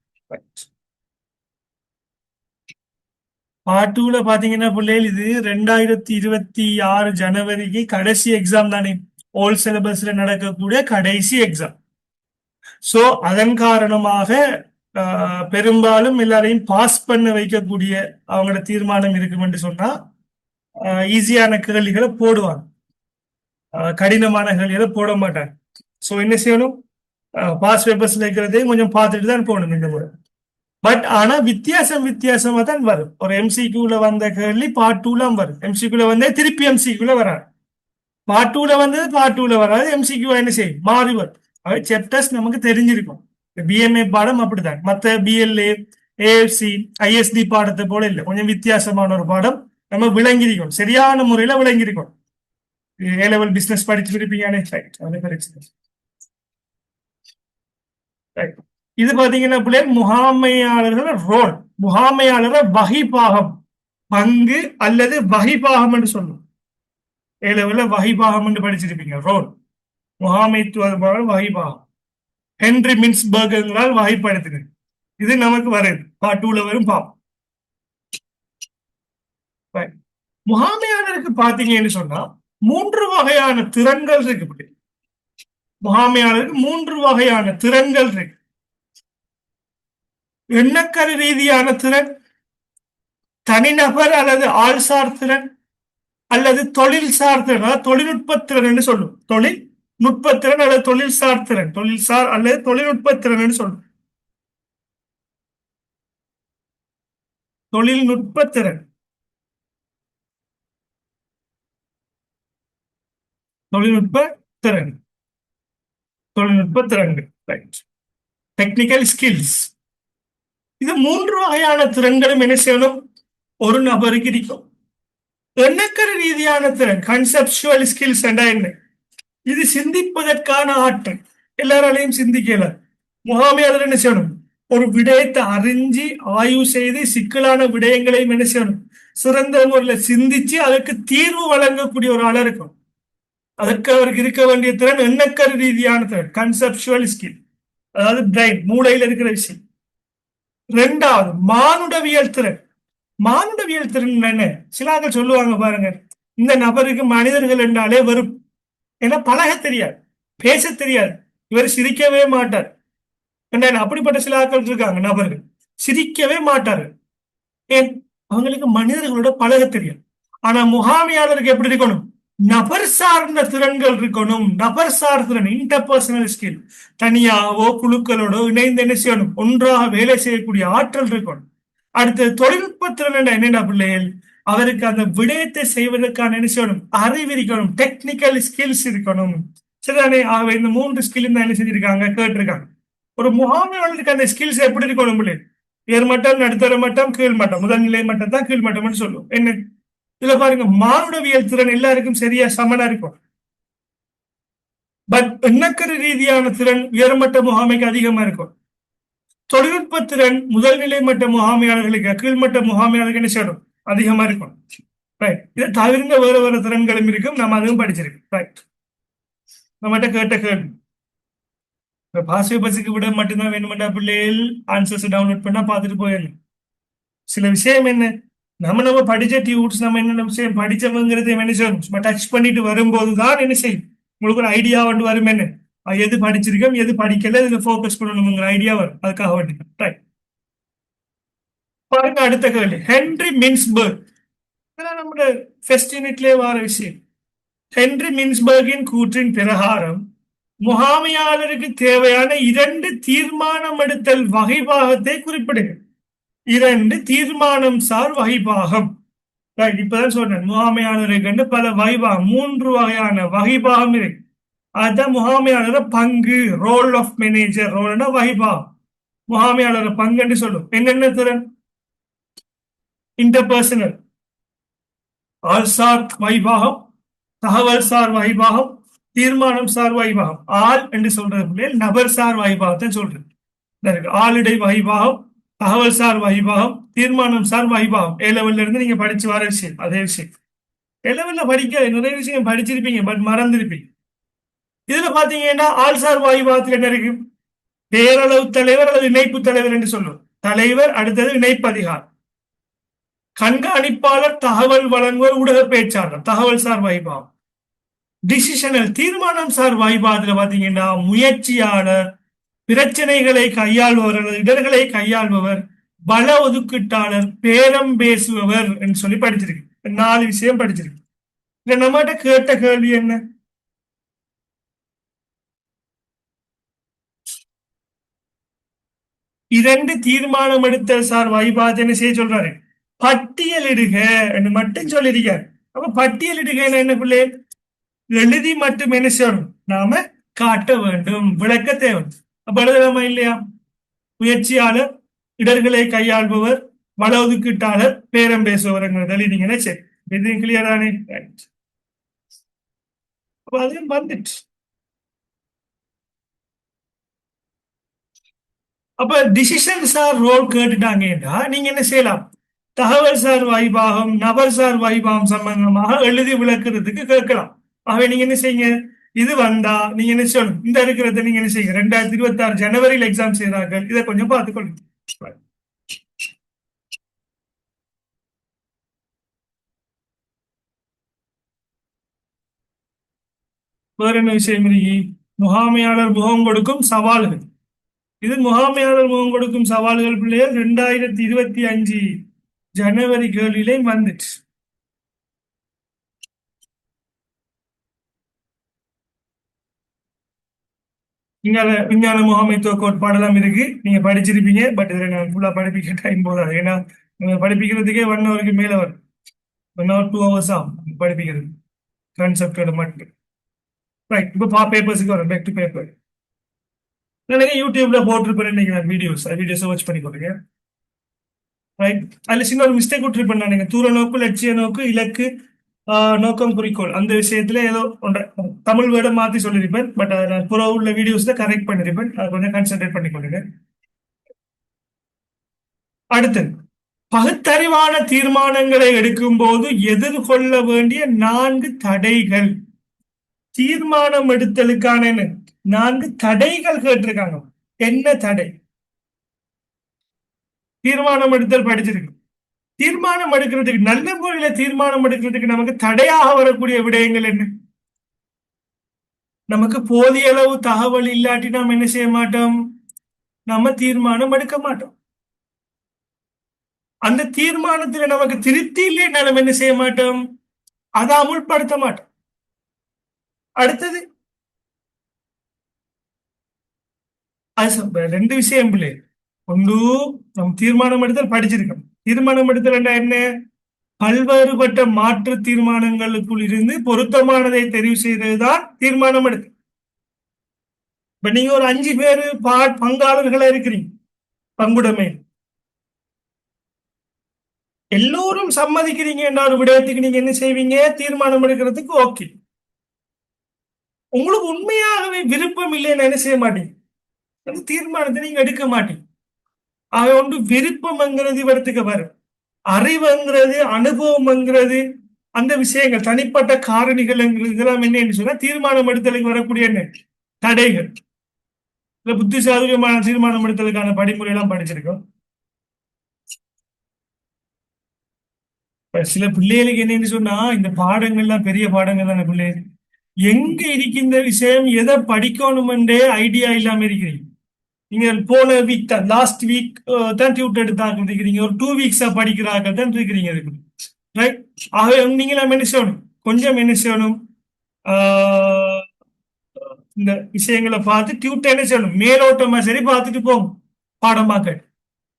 பார்ட் 2ல பாத்தீங்கன்னா பிள்ளைகள், இது 2026 ஜனவரிக்கு கடைசி எக்ஸாம் தானே, ஓல்ட் சிலபஸ்ல நடக்கக்கூடிய கடைசி எக்ஸாம். சோ அதன் காரணமாக பெரும்பாலும் எல்லாரையும் பாஸ் பண்ண வைக்கக்கூடிய அவங்களோட தீர்மானம் இருக்கும் என்று சொன்னா ஈஸியான கேள்விகளை போடுவாங்க, கடினமான கேள்விகளை போட மாட்டாங்க. சோ என்ன செய்யணும்? பாஸ் பேப்பர்ஸ்ல இருக்கிறதையும் கொஞ்சம் பார்த்துட்டு தான் போகணும் இந்த முறை. பட் ஆனா வித்தியாசமா தான் வரும். ஒரு எம்சிக்யூல வந்த கேள்வி பார்ட் 2ல வரும், எம்சிக்யூல வந்தே திருப்பி எம்சிக்யூல வராது. பார்ட் 2ல வந்தது பார்ட் 2ல வராது, எம்சிக்யூ என்ன செய்யும்? மாறி வரும். சாப்டர்ஸ் நமக்கு தெரிஞ்சிருக்கும். பிஎம்ஏ பாடம் அப்படிதான். மற்ற பிஎல்ஏ, ஏஎஃப்சி, ஐஎஸ்டி பாடத்தை போல இல்லை, கொஞ்சம் வித்தியாசமான ஒரு பாடம். நம்ம விளங்கிருக்கோம், சரியான முறையில விளங்கிருக்கோம். ஏ லெவல் பிசினஸ் படிச்சிருப்பீங்க, பிரச்சனை. இது பாத்தீங்கன்னா பிள்ளைகள் முகாமையாளர்கள் ரோல், முகாமையாளரை வகைப்பாகம், பங்கு அல்லது வகைப்பாகம் என்று சொல்லும். ஏ லெவல்ல வகைப்பாகம் என்று படிச்சிருப்பீங்க. ரோல், முகாமைத்துவ வகைப்பாகம், ஹென்ரி மின்ஸ்பர்கரால் வகைப்படுத்தினது. இது நமக்கு வருது, பார்ட் 2ல வரும். பாப்போம். முகாமையாளருக்கு பாத்தீங்கன்னு சொன்னா 3 வகையான திறன்கள் இருக்கு. முகாமையாளருக்கு 3 வகையான திறன்கள் இருக்கு. எண்ணக்கரு ரீதியான திறன், தனிநபர் அல்லது ஆள்சார் திறன், அல்லது தொழில் சார் திறன், தொழில்நுட்ப திறன் என்று சொல்லும். தொழில்நுட்பத்திறன் அல்லது தொழில் சார் திறன், தொழில்சார் அல்லது தொழில்நுட்ப திறன் என்று சொல்லும். தொழில்நுட்ப திறன், தொழில்நுட்ப திறன், தொழில்நுட்ப திறன்கள். ரைட். டெக்னிக்கல் ஸ்கில்ஸ், இது மூன்று வகையான திறன்களும் என்ன செய்யணும் ஒரு நபருக்கு இருக்கும். எண்ணக்கரு ரீதியான திறன் கன்செப்சுவல் ஸ்கில்ஸ் என்ன, இது சிந்திப்பதற்கான ஆற்றல். எல்லாராலையும் சிந்திக்கல. முகாமையாளர் என்ன செய்யணும் ஒரு விடயத்தை அறிஞ்சு ஆய்வு செய்து சிக்கலான விடயங்களையும் என்ன செய்யணும் சிறந்த முறையில் சிந்திச்சு அதற்கு தீர்வு வழங்கக்கூடிய ஒரு ஆளா இருக்கும். அதற்கு அவருக்கு இருக்க வேண்டிய திறன் எண்ணக்கரு ரீதியான திறன் கன்செப்சுவல் ஸ்கில், அதாவது பிரைன் மூளையில் இருக்கிற விஷயம். ரெண்டாவது மானுடவியல் திறன். மானுடவியல் திறன் என்ன, சிலாக்கள் சொல்லுவாங்க பாருங்க, இந்த நபருக்கு மனிதர்கள் என்றாலே வெறும், ஏன்னா பழக தெரியாது, பேச தெரியாது, இவர் சிரிக்கவே மாட்டார். என்ன அப்படிப்பட்ட சில ஆட்கள் இருக்காங்க, நபர்கள் சிரிக்கவே மாட்டாரு. ஏன், அவங்களுக்கு மனிதர்களோட பழக தெரியும். ஆனா முகாமையாளருக்கு எப்படி இருக்கணும், நபர் சார்ந்த திறன்கள் இருக்கணும். நபர் சார் திறன் இன்டர்பர்சனல் ஸ்கில், தனியாவோ குழுக்களோட இணைந்து என்ன செய்யணும் ஒன்றாக வேலை செய்யக்கூடிய ஆற்றல் இருக்கணும். அடுத்து தொழில்நுட்ப திறன் என்னென்ன பிள்ளைகள், அவருக்கு அந்த விடயத்தை செய்வதற்கான என்ன செய்யணும் அறிவு இருக்கணும், டெக்னிக்கல் ஸ்கில்ஸ் இருக்கணும். சரிதானே? ஆகவே இந்த மூன்று ஸ்கில் தான் என்ன செஞ்சிருக்காங்க கேட்டிருக்காங்க. ஒரு முகாமையாளருக்கு அந்த ஸ்கில்ஸ் எப்படி இருக்கணும் பிள்ளை, உயர்மட்டம் நடுத்தர மட்டம் கீழ் மட்டம், முதல்நிலை மட்டம் தான் கீழ் மட்டம்னு சொல்லுவோம். என்ன இதுல பாருங்க, மானுடவியல் திறன் எல்லாருக்கும் சரியா சமனா இருக்கும். பட் எண்ணக்கரு ரீதியான திறன் உயர்மட்ட முகாமைக்கு அதிகமா இருக்கும். தொழில்நுட்ப திறன் முதல்நிலை மட்ட முகாமையாளர்களுக்கு கீழ்மட்ட முகாமையாளர்களுக்கு என்ன செய்யணும் அதிகமா இருக்கும். ரைட், இதை தவிர்ந்த வேற வேற திறன்களும் இருக்கும், நம்ம அதுவும் படிச்சிருக்கோம். ரைட், நம்மகிட்ட கேட்ட கேள்வி பாசிவ் பஸ்ஸுக்கு விட மட்டும்தான் வேணுமெண்டா பிள்ளைகள் ஆன்சர்ஸ் டவுன்லோட் பண்ணா பார்த்துட்டு போயிடலாம். சில விஷயம் என்ன, நம்ம படிச்ச டியூட்ஸ் நம்ம என்ன விஷயம் படிச்சவங்கிறது என்ன செய்யணும் சும்மா டச் பண்ணிட்டு வரும்போது தான் என்ன செய்யும் உங்களுக்கு ஒரு ஐடியா வந்து வரும். என்ன எது படிச்சிருக்கோம் எது படிக்கல இதுல ஃபோக்கஸ் பண்ணணுங்கிற ஐடியா வரும், அதுக்காக வேண்டி. ரைட், பாருங்க அடுத்த கேள்வி. ஹென்ரி மின்ஸ்பர்க், நம்ம ஃபர்ஸ்ட் யூனிட்லயே வர விஷயம். ஹென்ரி மின்ஸ்பர்கின் கூற்றின் பிரகாரம் முகாமையாளருக்கு தேவையான 2 தீர்மானம் எடுத்தல் வகைபாகத்தை குறிப்பிடுங்க. 2 தீர்மானம் சார் வகைபாகம். இப்பதான் சொன்னேன், முகாமையாளருக்கு பல வகைபாகம், 3 வகையான வகைபாகம் இருக்கு. அதுதான் முகாமையாளர் பங்கு, ரோல் ஆஃப் மேனேஜர். ரோல்னா வகைபாகம், முகாமையாளர் பங்குன்னு சொல்லும். என்னென்ன திறன், இன்டர்பர்சனல், ஆள்சார் வைபாகம், தகவல் சார் வைபாகம், தீர்மானம் சார் வைபாகம். ஆள் என்று சொல்றது நபர் சார் வைபாகத்தை சொல்றது. ஆளிடை வைபாகம், தகவல் சார் வைபாகம், தீர்மானம் சார் வைபாகம். ஏ லெவல்ல இருந்து நீங்க படிச்சு வர விஷயம் அதே விஷயம். ஏ லெவல்ல படிக்க நிறைய விஷயம் படிச்சிருப்பீங்க, பட் மறந்துருப்பீங்க. இதுல பாத்தீங்கன்னா ஆள் சார் வைபாகத்தில் என்ன இருக்கு, பேரளவு தலைவர் அல்லது இணைப்பு தலைவர் என்று சொல்லும். தலைவர், அடுத்தது இணைப்பு அதிகார், கண்காணிப்பாளர், தகவல் வழங்குவர், ஊடக பேச்சாளர், தகவல் சார் வைபாகம். டிசிஷனல் தீர்மானம் சார் வாய்பாதுல பாத்தீங்கன்னா முயற்சியாளர், பிரச்சனைகளை கையாள்பவர் அல்லது இடர்களை கையாள்பவர், பல ஒதுக்கீட்டாளர், பேரம் பேசுபவர் என்று சொல்லி படிச்சிருக்கு. 4 விஷயம் படிச்சிருக்கு. இல்ல நம்மகிட்ட கேட்ட கேள்வி என்ன, இரண்டு தீர்மானம் எடுத்தல் சார் வைபாத் என்ன செய்ய சொல்றாரு, பட்டியலிடுக என்று மட்டும் சொல்லியிருக்காரு. அப்ப பட்டியலிடுக என்ன பிள்ளை, எழுதி மட்டும் என்ன செய்யணும் நாம காட்ட வேண்டும், விளக்க தேவை. அப்ப எழுதலாமா இல்லையா, முயற்சியாளர், இடர்களை கையாள்பவர், வள ஒதுக்கீட்டாளர், பேரம் பேசுபவர் எழுதிங்கன்னா சரி. இது கிளியர் தானே? அப்ப அதையும் வந்துட்டு அப்ப டிசிஷன் சார் ரோல் கேட்டுட்டாங்கன்னா நீங்க என்ன செய்யலாம், தகவல் சார் வைபாகம், நபர் சார் வைபாகம் சம்பந்தமாக எழுதி விளக்குறதுக்கு கேட்கலாம். ஆகவே நீங்க என்ன செய்யுங்க, இது வந்தா நீங்க என்ன சொல்லணும், இந்த இருக்கிறத நீங்க என்ன செய்யுங்க, 2026 ஜனவரியில் எக்ஸாம் செய்கிறார்கள், இதை கொஞ்சம் பார்த்துக்கொள்ளுங்க. வேற என்ன விஷயம் இருக்கு, முகாமையாளர் முகம் கொடுக்கும் சவால்கள். இது முகாமையாளர் முகம் கொடுக்கும் சவால்கள் பிள்ளைகள் 2025 ஜனவரி கேள்வியிலே வந்துச்சு. இங்கால விஞ்ஞான முகாமைத்துவ கோட்பாடெல்லாம் இருக்கு, நீங்க படிச்சிருப்பீங்க. பட் இதுல நான் ஃபுல்லா படிப்பிக்க டைம் போதாது, ஏன்னா படிப்பிக்கிறதுக்கே 1 ஹவருக்கு மேல வரும். 1 ஹவர் 2 ஹவர்ஸ் ஆகும் படிப்பிக்கிறது, கான்செப்டோட மட்டும். ரைட், இப்போ பேப்பர்ஸுக்கு வரும், பேக் டு பேப்பர். எனக்கு யூடியூப்ல போட்டிருப்பேன் நீங்க வீடியோஸ் வாட்ச் பண்ணி கொடுங்க. ரைட். அதுல சின்ன ஒரு மிஸ்டேக் விட்டுருப்பேன் நான். தூர நோக்கு, லட்சிய நோக்கு, இலக்கு, நோக்கம், குறிக்கோள் அந்த விஷயத்துல ஏதோ ஒன்றை தமிழ் வேர்டை மாத்தி சொல்லியிருப்பேன். பட் நான் புற உள்ள வீடியோஸ்ல கரெக்ட் பண்ணிருப்பேன். அதை கொஞ்சம் கான்சென்ட்ரேட் பண்ணி கொள்ளுங்க. அடுத்தது, பகுத்தறிவான தீர்மானங்களை எடுக்கும் போது எதிர்கொள்ள வேண்டிய 4 தடைகள். தீர்மானம் எடுத்தலுக்கான 4 தடைகள் கேட்டிருக்காங்க. என்ன தடை? தீர்மானம் எடுத்தல் படிச்சிருக்கு. தீர்மானம் எடுக்கிறதுக்கு, நல்ல முறையில தீர்மானம் எடுக்கிறதுக்கு நமக்கு தடையாக வரக்கூடிய விடயங்கள் என்ன? நமக்கு போதிய அளவு தகவல் இல்லாட்டி நாம் என்ன செய்ய மாட்டோம்? நம்ம தீர்மானம் எடுக்க மாட்டோம். அந்த தீர்மானத்துல நமக்கு திருப்தி இல்லைன்னா நம்ம என்ன செய்ய மாட்டோம்? அதை அமுல்படுத்த மாட்டோம். அடுத்தது, அது 2 விஷயம் பிள்ளை. ஒன்று, நம் தீர்மானம் எடுத்தல் படிச்சிருக்கோம். தீர்மானம் எடுத்தல் என்ன? பல்வேறுபட்ட மாற்று தீர்மானங்களுக்குள் இருந்து பொருத்தமானதை தெரிவு செய்ததுதான் தீர்மானம் எடுக்க. இப்ப நீங்க ஒரு 5 பேர் பங்காளர்களா இருக்கிறீங்க பங்குடைமை. எல்லோரும் சம்மதிக்கிறீங்க என்ற ஒரு விடயத்துக்கு நீங்க என்ன செய்வீங்க? தீர்மானம் எடுக்கிறதுக்கு ஓகே. உங்களுக்கு உண்மையாகவே விருப்பம் இல்லைன்னு என்ன செய்ய மாட்டீங்க? அந்த தீர்மானத்தை நீங்க எடுக்க மாட்டீங்க. ஆக ஒன்று விருப்பம்ங்கிறது இவரத்துக்கு வரும். அறிவுங்கிறது, அனுபவம்ங்கிறது, அந்த விஷயங்கள் தனிப்பட்ட காரணிகள் இதெல்லாம் என்ன சொன்னா தீர்மானம் எடுத்தலுக்கு வரக்கூடிய என்ன தடைகள். இல்ல புத்திசாலியமான தீர்மானம் எடுத்தலுக்கான படிமுறை எல்லாம் படிச்சிருக்கோம். சில பிள்ளைகளுக்கு என்னன்னு சொன்னா இந்த பாடங்கள்லாம் பெரிய பாடங்கள் தானே பிள்ளைகள். எங்க இருக்கின்ற விஷயம் எதை படிக்கணும்ன்றே ஐடியா இல்லாம இருக்கிறீங்க. நீங்க போன வீக் தான், லாஸ்ட் வீக் தான் டியூட் எடுத்தாங்க இருக்கிறீங்க. ஒரு 2 வீக்ஸா படிக்கிறாங்க தான் இருக்கிறீங்க அதுக்கு. ரைட். ஆகவே நீங்க என்ன செய்யணும்? கொஞ்சம் என்ன செய்யணும்? ஆஹ் இந்த விஷயங்களை பார்த்து டியூட் என்ன செய்யணும்? மேலோட்டமா சரி பார்த்துட்டு போகும் பாடமாக்க.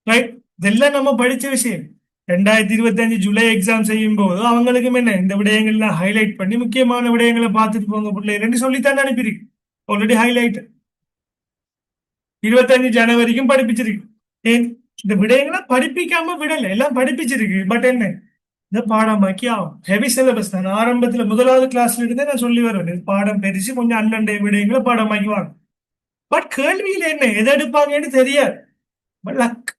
ரைட். இதெல்லாம் நம்ம படிச்ச விஷயம். 2025 ஜூலை எக்ஸாம் செய்யும் போது அவங்களுக்கும் என்ன இந்த விடயங்கள்லாம் ஹைலைட் பண்ணி முக்கியமான விடயங்களை பார்த்துட்டு போங்க பிள்ளைங்க சொல்லித்தான் அனுப்பியிருக்கு. Already highlight 25 ஜனவரிக்கும் படிப்பிச்சிருக்கு. ஏன் இந்த விடயங்களை படிப்பிக்காம விடல, எல்லாம் படிப்பிச்சிருக்கு. பட் என்ன, இந்த பாடமாக்கி ஆகும். ஹெவி சிலபஸ் தான். ஆரம்பத்துல 1வது கிளாஸ்ல இருந்தே நான் சொல்லி வருவேன், இது பாடம் பெருசு, கொஞ்சம் அண்ணண்டை விடயங்களை பாடமாக்கி வாங்க. பட் கேள்வியில என்ன எதை எடுப்பாங்கன்னு தெரியாது. லக்.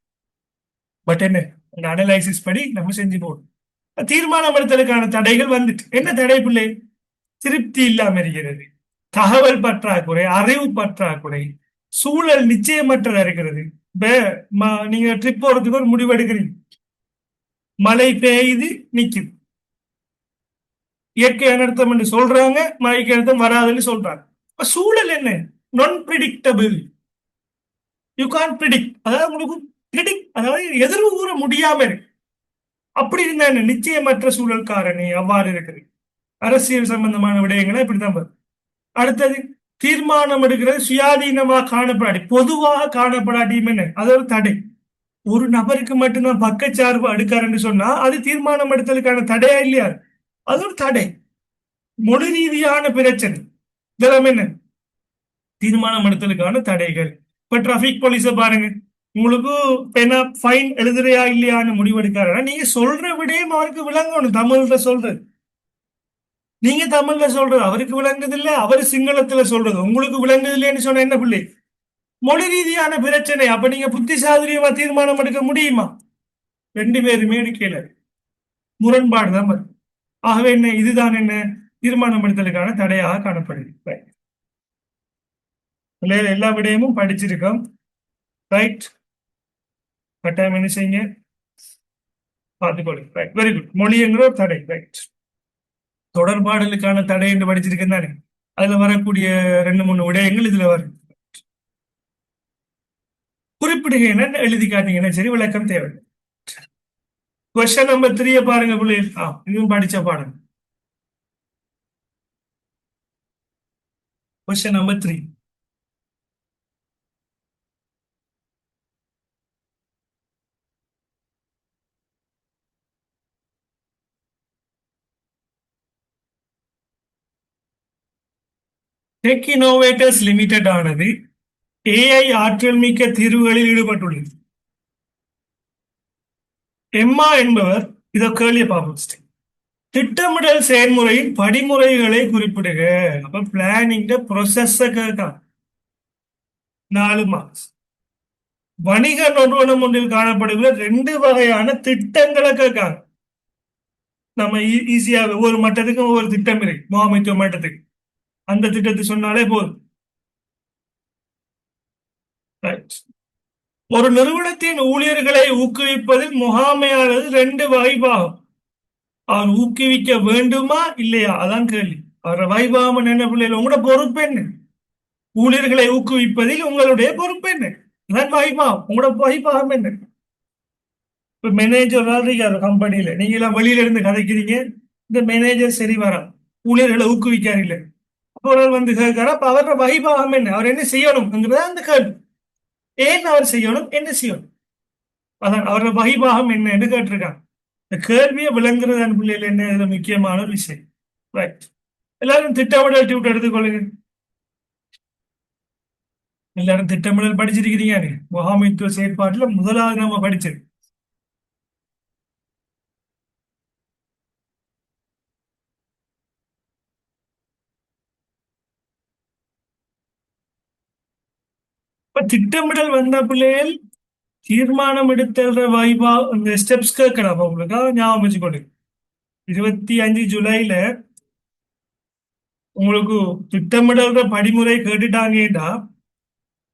பட் என்ன, அனலைசிஸ் படி நம்ம செஞ்சு போகணும். தீர்மானம் எடுத்தலுக்கான தடைகள் வந்துட்டு என்ன தடை பிள்ளை? திருப்தி இல்லாம இருக்கிறது, தகவல் பற்றாக்குறை, அறிவு பற்றாக்குறை, சூழல் நிச்சயமற்றதா இருக்கிறது. இப்ப நீங்க ட்ரிப் போறதுக்கு ஒரு முடிவு எடுக்கிறீங்க. மழை பெய்யுது, நிக்குது. இயற்கை அனர்த்தம் என்று சொல்றாங்க, மழைக்கு அனர்த்தம் வராதுன்னு சொல்றாங்க. சூழல் என்ன? நான் பிரிடிக்டபிள். யூ கான் பிரிடிக்ட். அதாவது உங்களுக்கு அதாவது எதிர்வு கூற முடியாம இருக்கு. அப்படி இருந்தா என்ன? நிச்சயமற்ற சூழல் காரணி அவ்வாறு இருக்குது. அரசியல் சம்பந்தமான விடயங்களை இப்படித்தான் வரும். அடுத்தது, தீர்மானம் எடுக்கிறது சுயாதீனமாக காணப்படாடி, பொதுவாக காணப்படாட்டியும் என்ன? அது ஒரு தடை. ஒரு நபருக்கு மட்டும்தான் பக்கச்சார்பு அடுக்காருன்னு சொன்னா அது தீர்மானம் எடுத்ததுக்கான தடையா இல்லையா? அது ஒரு தடை. மொழி ரீதியான பிரச்சனை. இதெல்லாம் என்ன? தீர்மானம் எடுத்ததுக்கான தடைகள். இப்ப டிராபிக் போலீஸ பாருங்க. உங்களுக்கு பெனா ஃபைன் எழுதுறையா இல்லையான்னு முடிவெடுக்காருன்னா நீங்க சொல்ற விடயம் அவருக்கு விளங்கணும். தமிழ்ல சொல்றது, நீங்க தமிழ்ல சொல்றது அவருக்கு விளங்குது இல்ல, அவரு சிங்களத்துல சொல்றது உங்களுக்கு விளங்குது இல்லைன்னு சொன்ன என்ன பிள்ளை? மொழி ரீதியான பிரச்சனை. அப்ப நீங்க புத்திசாலியமா தீர்மானம் எடுக்க முடியுமா? 2 பேருமே எடுக்கல, முரண்பாடு தான் வரும். ஆகவே என்ன, இதுதான் என்ன தீர்மானம் எடுத்தலுக்கான தடையாக காணப்படுது. எல்லா விடயமும் படிச்சிருக்கோம். ரைட். கட்டாயம் என்ன செய்யுங்க, பார்த்துக்கொள்ளு. Right, very good. மொழிங்கிற ஒரு தடை. ரைட். தொடர்பாடலுக்கான தடை என்று படிச்சிருக்கேன் தானே, அதுல வரக்கூடிய 2 3 விடயங்கள் இதுல வரும். குறிப்பிடுங்க, எழுதி காட்டீங்கன்னா சரி, விளக்கம் தேவை. கொஸ்டின் நம்பர் 3 பாருங்க பிள்ளைகள். இதுவும் படிச்ச பாடம். Question number 3. Tech innovators limited ஆனது ஏஐ ஆற்றல் மிக்க தீர்வுகளில் ஈடுபட்டுள்ளது. எம்மா என்பவர் இதை கேள்விய பார்ப்போம். திட்டமிடல் செயல்முறையின் படிமுறைகளை குறிப்பிடுக. அப்ப பிளானிங் ப்ரொசஸ் கேட்கலாம். 4 மார்க்ஸ். வணிக நிறுவனம் ஒன்றில் காணப்படுகிற 2 வகையான திட்டங்களை கேட்காங்க. நம்ம ஈஸியாக ஒவ்வொரு மட்டத்துக்கும் ஒவ்வொரு திட்டம் இருக்கு. முகாமைத்துவ மட்டத்துக்கு அந்த திட்டத்தை சொன்னாலே போதும். Right. ஒரு நிறுவனத்தின் ஊழியர்களை ஊக்குவிப்பதில் முகாமையானது 2 வகைப்பாகும். அவர் ஊக்குவிக்க வேண்டுமா இல்லையா அதான் கேள்வி. அவர் வைபாகம் என்ன பிள்ளைகள் உங்களோட பொறுப்பு என்ன? ஊழியர்களை ஊக்குவிப்பதில் உங்களுடைய பொறுப்பு என்ன? அதான் வைபாகம். உங்களோட வைபாகம் என்ன? இப்ப மேனேஜர் இருக்காரு கம்பெனியில, நீங்க எல்லாம் வெளியில இருந்து கதைக்கிறீங்க. இந்த மேனேஜர் சரி வரா, ஊழியர்களை ஊக்குவிக்காரு இல்லை. அப்போ வந்து கேட்கிறார், அப்ப அவரோட வைபாகம் என்ன? அவர் என்ன செய்யணும் அந்த கேள்வி. ஏன் அவர் செய்யணும், என்ன செய்யணும், அதான் அவரோட வைபாகம் என்னன்னு கேட்டிருக்காங்க. இந்த கேள்வியை விளங்குறது பிள்ளைகள் என்ன இதுல முக்கியமான ஒரு விஷயம். ரைட். எல்லாரும் திட்டமிடல் டியூட் எடுத்துக்கொள்ளுங்க. எல்லாரும் திட்டமிடல் படிச்சிருக்கிறீங்க. முகாமைத்துவ செயற்பாட்டுல முதலாவது நம்ம படிச்சது. இப்ப திட்டமிடல் வந்த பிள்ளைகள் தீர்மானம் எடுத்தல் வாய்ப்பா இந்த ஸ்டெப்ஸ் கேட்கலாம். உங்களுக்காக ஞாபகம் வச்சுக்கொண்டு 25 ஜூலைல உங்களுக்கு திட்டமிடல்ற படிமுறை கேட்டுட்டாங்கடா,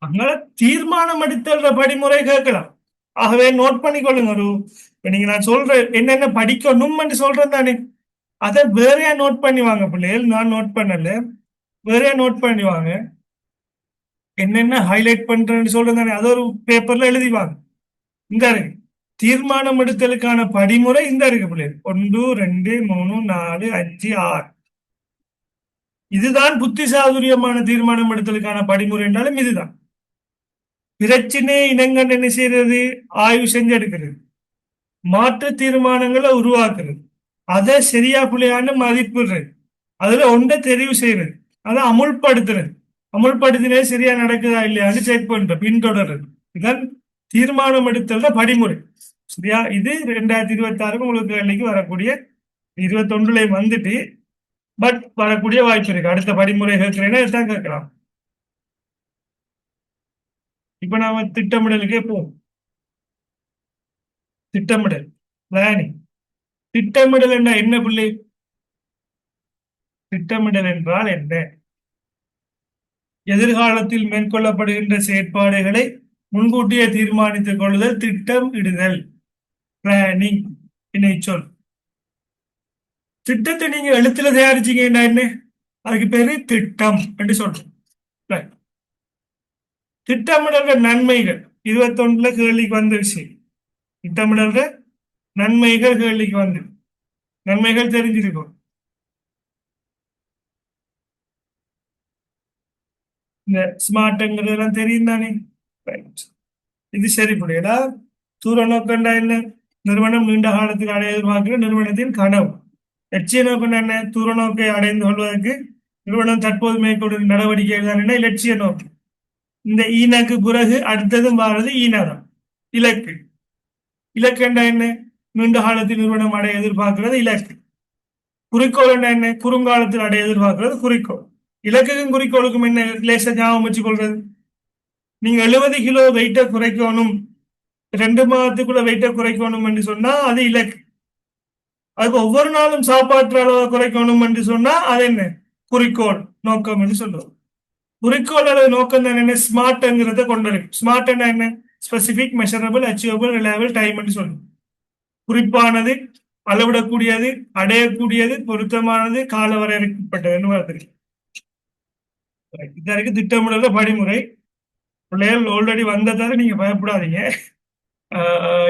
அங்க தீர்மானம் எடுத்தல்ற படிமுறை கேட்கலாம். ஆகவே நோட் பண்ணிக்கொள்ளுங்க. நீங்க நான் சொல்றேன் என்னென்ன படிக்கணும் சொல்றேன் தானே, அதை வேறையா நோட் பண்ணி வாங்க பிள்ளைகள். நான் நோட் பண்ணல, வேறையா நோட் பண்ணி வாங்க. என்னென்ன ஹைலைட் பண்றேன்னு சொல்றேன் தானே, அதை ஒரு பேப்பர்ல எழுதி வாங்க. இந்த இருக்கு தீர்மானம் எடுத்தலுக்கான படிமுறை. இந்த இருக்கு பிள்ளைகள் 1 2 3 4 5 6. இதுதான் புத்தி சாதுரியமான தீர்மானம் எடுத்தலுக்கான படிமுறை என்றாலும் இதுதான். பிரச்சனை இனங்கள் என்ன செய்யறது, ஆய்வு செஞ்சு எடுக்கிறது, மாற்று தீர்மானங்களை உருவாக்குறது, அதை சரியா பிள்ளையான்னு மதிப்பிடுறது, அதுல ஒன்றை தெரிவு செய்யறது, அதை அமுல்படுத்துறது, அமுல்படுத்தினே சரியா நடக்குதா இல்லையான்னு செக் பண்ற பின்தொடர்றது. இதுதான் தீர்மானம் எடுத்தல் படிமுறை. சரியா? இது 2026 உங்களுக்கு அன்னைக்கு வரக்கூடிய 21 வந்துட்டு, பட் வரக்கூடிய வாய்ப்பு இருக்கு. அடுத்த படிமுறை கேட்கிறேன்னா இதுதான் கேட்கலாம். இப்ப நாம திட்டமிடலுக்கே போவோம். திட்டமிடல், பிளானிங். திட்டமிடல் என்ன பிள்ளை? திட்டமிடல் என்றால் என்ன? எதிர்காலத்தில் மேற்கொள்ளப்படுகின்ற செயற்பாடுகளை முன்கூட்டியே தீர்மானித்துக் கொள்ளுதல் திட்டம் இடுதல், பிளானிங் இணைச்சொல். திட்டத்தை நீங்க எழுத்துல தயாரிச்சீங்கன்னா என்ன, அதுக்கு பேரு திட்டம் என்று சொல்றோம். திட்டமிடல் நன்மைகள் 21 கேள்விக்கு வந்த விஷயம். திட்டமிடல் நன்மைகள் கேள்விக்கு வந்து, நன்மைகள் தெரிஞ்சிருக்கும். இந்த ஸ்மார்ட்ங்கிறதெல்லாம் தெரியும் தானே. இது சரி புரியடா. தூர நோக்கண்டா என்ன? நிறுவனம் நீண்ட காலத்தில் அடைய எதிர்பார்க்கிற நிறுவனத்தின் கனவு. லட்சிய நோக்கம் என்ன? தூர நோக்கை அடைந்து கொள்வதற்கு நிறுவனம் தற்போது மேற்கொள்ளும் நடவடிக்கைகள் தான் என்ன? லட்சிய நோக்கம். இந்த ஈனாக்கு பிறகு அடுத்ததும் வாரது ஈனா தான். இலக்கு. இலக்கு என்ன? நீண்ட காலத்தில் நிறுவனம் அடைய எதிர்பார்க்கிறது இலக்கு. குறிக்கோள் என்ன? குறுங்காலத்தில் அடைய எதிர்பார்க்கிறது குறிக்கோள். இலக்குக்கும் குறிக்கோளுக்கும் என்ன லேச ஞாபகம் வச்சுக் கொள்றது? நீங்க 70 கிலோ வெயிட்டை குறைக்கணும், 2 மாதத்துக்குள்ள வெயிட்டை குறைக்கணும் என்று சொன்னா அது இலக்கு. அதுக்கு ஒவ்வொரு நாளும் சாப்பாட்டு அளவை குறைக்கணும் என்று சொன்னா அது என்ன? குறிக்கோள், நோக்கம் என்று சொல்லுவோம். குறிக்கோள் அளவு நோக்கம் தான் என்ன? ஸ்மார்ட்ங்கிறத கொண்டிருக்கு. ஸ்மார்ட் என்ன? Specific, measurable, achievable, reliable, time என்று சொல்லுவோம். குறிப்பானது, அளவிடக்கூடியது, அடையக்கூடியது, பொருத்தமானது, கால வரையறுக்கப்பட்டதுன்னு வருது. இதற்கு திட்டமிடல படிமுறை. பிள்ளைகள் ஆல்ரெடி வந்ததால நீங்க பயப்படாதீங்க.